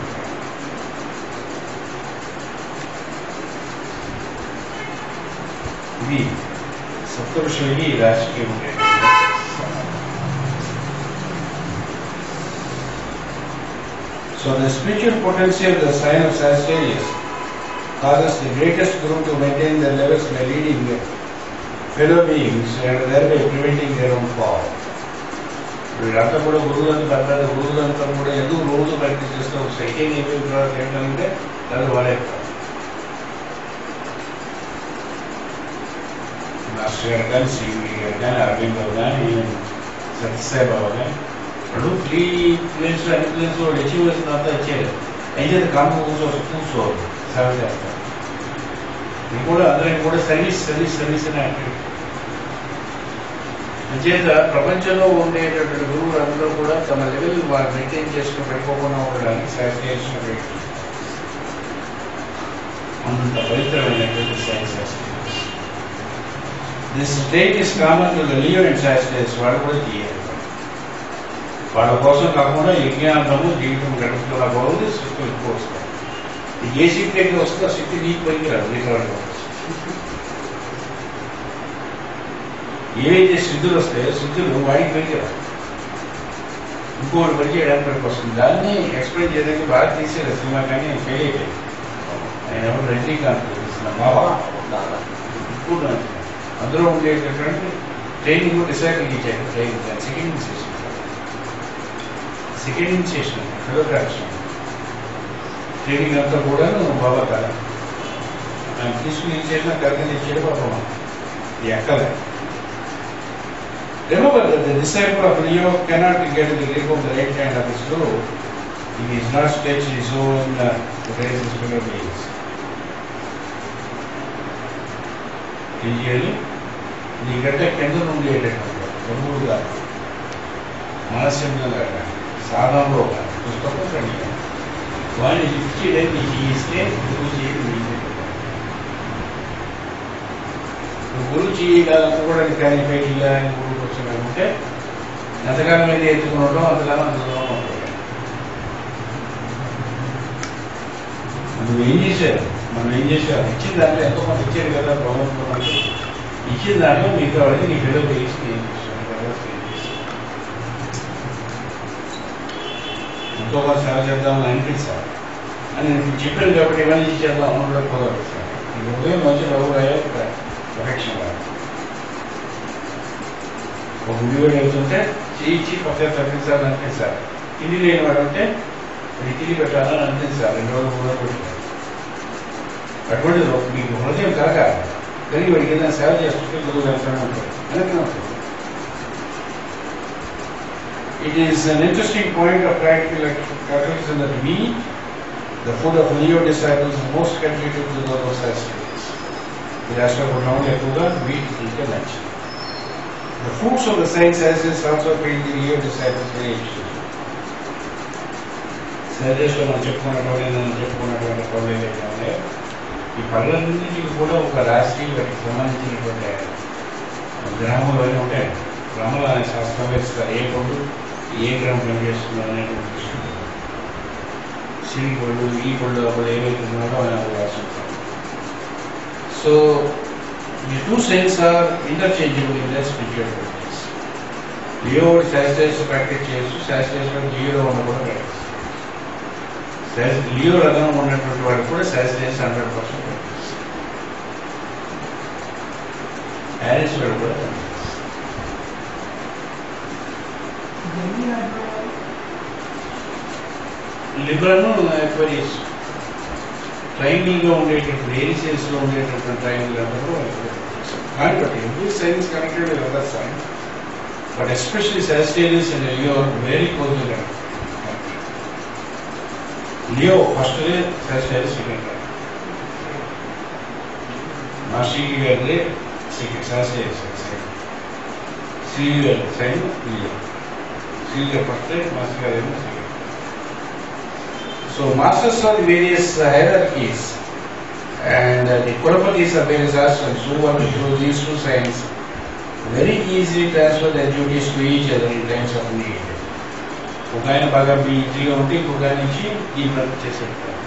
ఇది సప్తఋషులకి రాశికి ఉంటాయి. So the spiritual potency of the sign of Sagittarius causes the greatest group to maintain their levels by leading fellow beings and thereby preventing their own fall. వీళ్ళంతా కూడా గురువులంతా పెద్ద గురువులంతా కూడా ఎందుకు రోజు ప్రాక్టీస్ చేస్తూ సెకండ్ ఏంటంటే అది వాళ్ళే మాస్టర్ గారు కానీ శ్రీవి గారు కానీ అరవింద్ గారు కానీ సత్యసాయి బాబా కానీ ఇప్పుడు 3 ప్లేన్స్ అన్ని ప్లేన్స్ వాళ్ళు అచీవ్ చేసినంతా ఇచ్చారు అయితే కాంపు కూర్చోరు సేవ చేస్తారు ఇది కూడా అందరికి కూడా సర్వీస్ అనే యాక్టివిటీ అంచేత ప్రపంచంలో ఉండేటటువంటి గురువులు అందరూ కూడా తమ లెవెల్ వాళ్ళు మెయింటైన్ చేసుకుని పడిపోకుండా ఉండడానికి శాస్త్రీయ అంత పవిత్రమైనటువంటి science. This state is common to Leo and శాస్త్రీయస్ వాళ్ళు కూడా చేయాలి. వాళ్ళ కోసం కాకుండా యజ్ఞాంతము జీవితం గడుపుతున్న బాగుంది శక్తి ఎక్కువ వస్తాయి. ఏ శక్తి అయితే వస్తుందో శక్తి నీకు పైకి రాదు నీకు ఏవైతే సిద్ధులు వస్తాయో సిద్ధులు వాడికి పనికిరాదు ఇంకోటి పని చేయడానికి పనికి వస్తుంది. దాన్ని ఎక్స్ప్లెయిన్ చేయడానికి బాగా తీసేది సినిమా కానీ ఫెయిల్ అయిపోయింది. ఆయన ఎవరు రజనీకాంత్ బాబా ఇప్పుడు అందులో ఉండేటటువంటి ట్రైనింగ్ డిసైకిల్ ఇచ్చారు. ట్రైనింగ్ సెకండ్ చేసిన ఫిలోగ్రాఫ్స్ ట్రైనింగ్ అంతా కూడా బాబా కాదు ఆయన తీసుకుని ఇచ్చేసిన కరెక్ట్గా ఇచ్చేది పాపం ఎక్కలే. Remember that the disciple of Leo cannot get the grip of the right hand of his guru if he is not stretched his own to raise his fellow beings. Clearly, the gata కింద నుండి ప్రభువుగా మనస్యంగా సాధనలో పుస్తకం కండి వాడిని లిఫ్ట్ చేయడానికి ఇస్తే గురువు చేయడం గురువు చేయడానికి కానీ పైకి గురువుకి వచ్చినాకుంటే ఎంతకాలం అయితే ఎత్తుకున్నాడో అంతకాలం అందులో ఉంటుంది. మనం ఏం చేశారు ఇచ్చిన దాంట్లో ఎంతో మంది ఇచ్చారు కదా భగవంతుడు ఇచ్చిన దాంట్లో మీకు వాళ్ళకి నీ పిల్లలు వేసి ఏం చేశాను ఎంతో కొంత సేవ చేద్దామని అనిపించాలి అని నేను చెప్పాను కాబట్టి ఇవన్నీ ఇచ్చేద్దాం అన్న కుదరదు సార్. ఇది ఉదయం మంచి బాబురాయో ప్రొటెక్షన్ కాదు. ఒక గుడివాడు వెళ్తుంటే చేయించి పక్కన తగ్గించాలని అనిపించాలి. తిండి లేని వాడు ఉంటే అది తిరిగి పెట్టాలని అనిపించాలి. 2 రోజులు 3 రోజులు పెట్టాలి. అటువంటిది మీకు హృదయం కలగాలి. కలిగి వాడికి ఏదైనా సేవ చేస్తుంటే గురువు వెళ్తూనే ఉంటాడు వెనక్కి ఉంటుంది. It is an interesting point of practical calculation that we, the food of Leo disciples, most contribute to the society. The Ashram would only ఎక్కువగా wheat తింటే మంచిది. The fruits of the science sciences also paid the Leo disciples very interesting. సరిదేశంలో మనం చెప్పుకున్నటువంటి పనులు ఏదైతే ఉన్నాయో ఈ పనులన్నింటికి కూడా ఒక రాశి వాటికి సంబంధించినటువంటి గ్రామాలు అన్నీ ఉంటాయి. గ్రామాలు అనే శాస్త్రం వేస్తారు. ఏ పండు ఏ గ్రామం పనిచేస్తుందో అనేటువంటి దృష్టి సిరి పళ్ళు ఈ పళ్ళు అప్పుడు ఏవైతే ఉన్నాడో అని ఒక రాసి ఉంటారు. So, the two saints are interchangeable in their spiritual practice. Leo శాస్త్రీయ ప్రాక్టీస్ చేయొచ్చు, శాస్త్రీయ జీవిలో ఉన్న కూడా ప్రాక్టీస్. లియో రకం ఉన్నటువంటి వాడు కూడా శాస్త్రీయ 100% ప్రాక్టీస్. హ్యారిస్ వాడు కూడా లిబరల్ ఎక్వరీస్ ట్రైనింగ్ గా ఉండేటటువంటి ఏరిసెన్స్ లో ఉండేటటువంటి ట్రైనింగ్ అందరూ కానీ but every signs connected with other signs but especially Sagittarius and Leo are very closely connected. Leo first day Sagittarius second day మా శ్రీకి గారి సెకండ్ సాజిటేరియస్ శ్రీ గారి సైన్ లియో శ్రీ గారి ఫస్ట్ డే మాస్టర్ గారి second. So masters of the various hierarchies and the Kulapatis of various ashrams who want to through these two signs very easily transfer their duties to each other in times of need. ఒక ఆయన బాగా బిజీగా ఉంటే ఇంకొక ఆయన నుంచి ఈ వర్క్ చేసేటారు.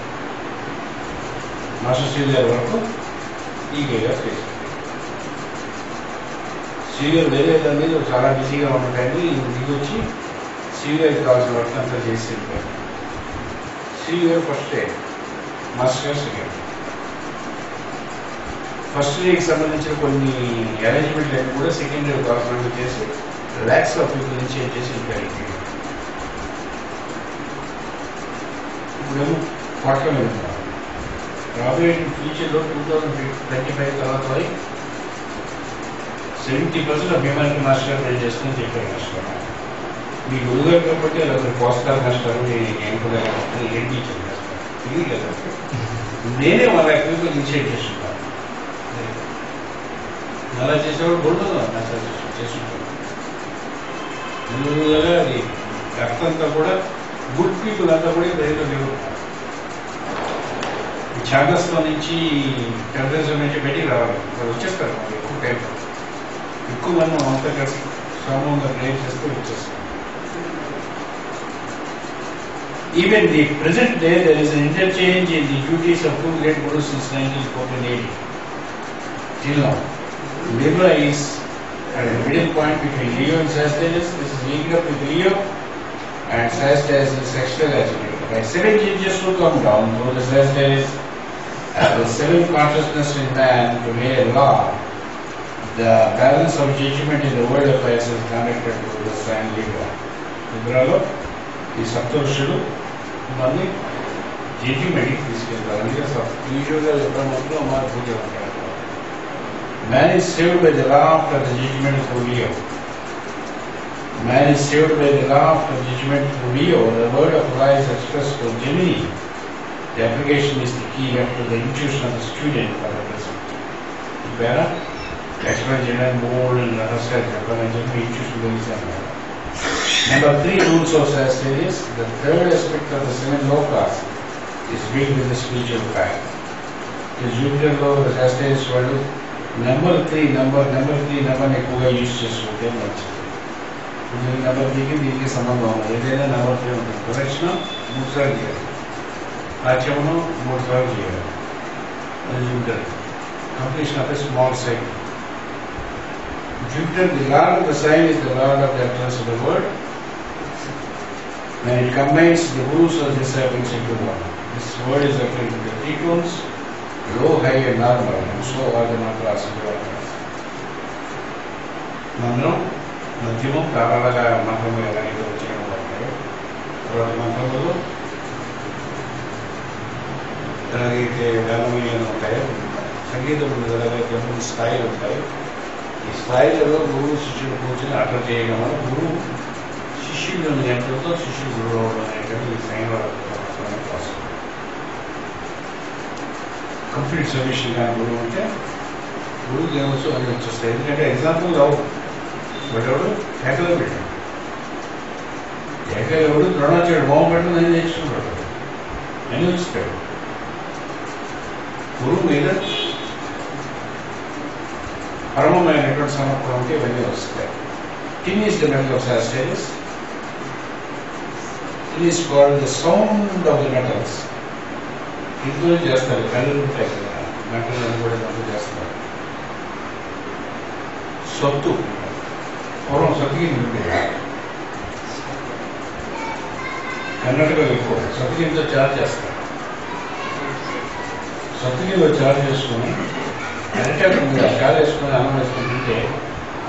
మాస్టర్ శ్రీ గారి వరకు ఈగేగా చేశారు. శ్రీ గారు వేరే దాని మీద చాలా బిజీగా ఉంటాయండి దిగి వచ్చి శ్రీ గారికి కావాల్సిన వర్క్ అంతా చేసి వెళ్ళిపోయారు. శ్రీ గారు ఫస్ట్ డే మాస్టర్ గారు సెకండ్. ఫస్ట్ ఇయర్కి సంబంధించిన కొన్ని అరేంజ్మెంట్లు అన్ని కూడా సెకండ్ ఇయర్ కార్పొరేట్ చేసి ల్యాక్స్ ఆఫ్ పీపుల్ నుంచి చేసి ఇంపాక్ట్ ఇప్పుడేమో కోట్ల మీద రాబోయే ఫ్యూచర్లో 2025 తర్వాత 70% ఆఫ్ హ్యూమానిటీ మాస్టర్ పే చేస్తుందని చెప్పారు మాస్టర్. మీ గురుగారు కాబట్టి అలా పోస్టార్ మాస్టర్ ఏం కూడా ఏం టీచర్ చేస్తారు ఇది కదా. నేనే వాళ్ళ పీపుల్ ఇనిషియేట్ చేస్తుంటాను. అలా చేసేవాడు గొడవ చేస్తుంటాను. అందువల్ల అది రక్తంతా కూడా గుడ్ పీపుల్ అంతా కూడా ప్రజలు లేవు. ఛానల్స్లో నుంచి టెర్రరిజం నుంచి బయటికి రావాలి. వాళ్ళు వచ్చేస్తారు ఎక్కువ టైం ఎక్కువ మంది అంతా కలిసి సమూహంగా ప్రేర్ చేస్తూ వచ్చేస్తారు. Even the present day there is an interchange in the duties of two great gurus since 1914 till now. Libra is at the middle point between Leo and Sagittarius. This is linked up with Leo and Sagittarius is sextile agitated. When 7 changes to come down through the Sagittarius the 7 consciousness in man to lay a law, the balance of judgment in the world affairs is connected to the sign Libra. Libralo ఈ సప్తఋషులు మళ్ళీ జడ్జిమెంట్కి తీసుకెళ్తారు. అందుకే యూజువల్గా చెప్పినప్పుడు మా పూజ ఉంటారు. Man is saved by the law after the judgment through Leo. Man is saved by the law after judgment through Leo. The word of law is expressed through Gemini. The application is the key after the intuition of the student for the present. Better explain general bold and rahasya and general intuition is Number 3 rules of Sagittarius. The third aspect of the 7 lokas is being with the spiritual fact. The Jupiter law of the Sagittarius world, number 3 ఎక్కువగా యూజ్ చేసుకుంటే మంచిది. నెంబర్ 3కి దీనికి సంబంధం ఉంది. ఏదైనా నెంబర్ 3 ఉంటుంది. ప్రదక్షిణ 3 సార్లు చేయాలి, ఆచమనం 3 సార్లు చేయాలి. అది Jupiter. Completion of a small cycle. Jupiter, the lord of the sign, is the lord of the utterance of the word. When it combines the gurus or disciples into one, this word is uttered in the 3 tones, low, high and normal, and so are the mantras in the mantras. మంత్రం మధ్యమం ప్రారంభంగా మంత్రము ఎలాగైతే వచ్చేయడం ఉంటాయో తర్వాత మంత్రములు ఎలాగైతే గానమీయాలు ఉంటాయో సంగీతం ఎలాగైతే 3 స్థాయిలు ఉంటాయో ఈ స్థాయిలలో గురువు శిష్యుడు కూర్చొని అట్లా చేయడం వల్ల గురువు శిష్యుడు గంటలతో శిష్యుడు గురువు అవడం అనేటువంటి ఈ సైన్ ప్రాసెస్. కంప్లీట్ సొల్యూషన్ కానీ గురువు అంటే గురువు దేవచ్చు అని వచ్చేస్తాయి. ఎందుకంటే ఎగ్జాంపుల్ రావు. వాడెవడు ఏకలో పెట్టాడు, ఏకలెవడు ద్రోణాచార్యుడు మోహం పెట్టడం నేను నేర్చుకున్నాడు అని వచ్చిస్తాడు. గురువు మీద పరమమైనటువంటి సమర్పణ ఉంటే ఇవన్నీ వస్తాయి. Tin is the metal of Sagittarius. Tin is called the sound of the metals. ఇంట్లో చేస్తారు, కళ్ళు ఉంటాయి కదా, మెటల్ కూడా మందు చేస్తారు. సొత్తు పూర్వం సత్తుగిరి ఉండేది, కర్ణాటకలో ఎక్కువ సత్తుగిరితో చార్జ్ చేస్తారు. సత్తుగిరిలో చార్జ్ చేసుకుని అరటాకుండా చారు వేసుకుని అన్నం వేసుకుంటుంటే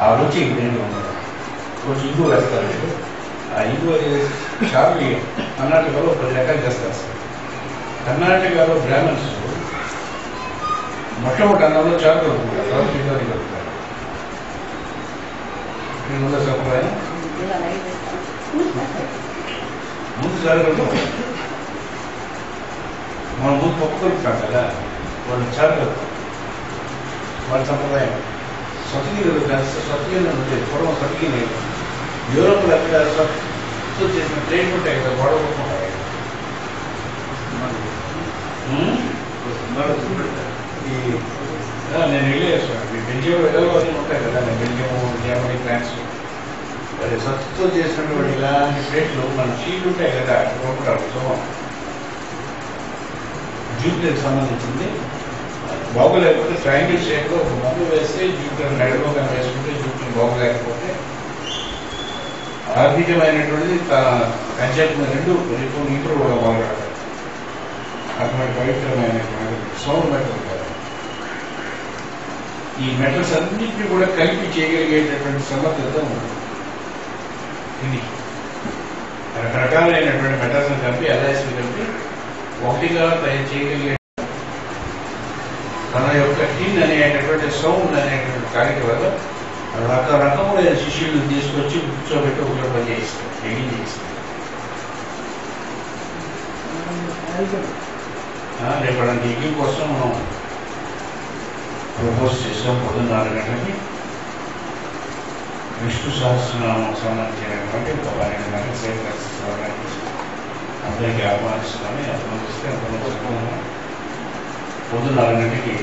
ఆ రుచి దేంట్లో ఉండదు. కొంచెం ఇంగు వేస్తారు. ఆ ఇంగు చారు కర్ణాటకలో 10 రకాలు చేస్తారు సార్. కర్ణాటకలో బ్రాహ్మణ్స్ మొట్టమొదటి అన్నంలో చారు కలుపుకుంటారు, తర్వాత ఇంకోటి కలుపుతారు. ముందు సంప్రదాయం ముందు చారు కలుపుతాం. మనం ముందు పప్పు కలుపుతాం కదా, వాళ్ళు చారు కలుపుతాం. వాళ్ళ సంప్రదాయం సత్తుగిరి సత్తుగిరి ఉండేది. పూర్వం సత్తుగిరి యూరోప్లో అక్కడ సత్తు చేసిన ట్రైన్ ఉంటాయి కదా, గొడవ ఉంటాయి. నేను వెళ్ళేసాను. బెల్జియం ఏదో అన్నీ ఉంటాయి కదా, బెల్జియం, జర్మనీ, ఫ్రాన్స్. అది సత్తుతో చేసినటువంటి ఇలాంటి ప్లేట్లు మన షీట్లు ఉంటాయి కదా, ఒకటారు సుమం జూపిటర్కి సంబంధించింది. బాగోలేకపోతే ట్రయాంగిల్ షేప్లో ఒక మందు వేస్తే జూపిటర్ నడుమో కానీ వేసుకుంటే జూపిటర్ బాగోలేకపోతే ఆర్థికమైనటువంటిది కంచెప్పు 2 ఇంప్రూవ్ కూడా బాగుంటారు. అటువంటి పవిత్రమైనటువంటి సౌండ్ మెటల్ కదా. ఈ మెటల్స్ అన్నింటినీ కూడా కలిపి చేయగలిగేటటువంటి సమర్థత ఉంది. ఇది రకరకాలైనటువంటి మెటల్స్ కలిపి అలైస్లు కలిపి ఒకటిగా తయారు చేయగలిగే తన యొక్క హిన్ అనేటటువంటి సౌండ్ అనేటువంటి కార్యక్రమం వల్ల రకరకములైన శిష్యులను తీసుకొచ్చి కూర్చోబెట్టి ఒకటి పని చేయిస్తారు, ఎగిన్ చేయిస్తారు. రేపు ఎగ్గింగ్ కోసం మనం ప్రపోజ్ చేసాం 4:30 గంటలకి. విష్ణు సహస్రనామం సంబంధించినటువంటి 12 గంటల సేపు అందరికీ ఆహ్వానిస్తున్నాను. ఆహ్వానిస్తే అంతమంది 4:30 గంటకి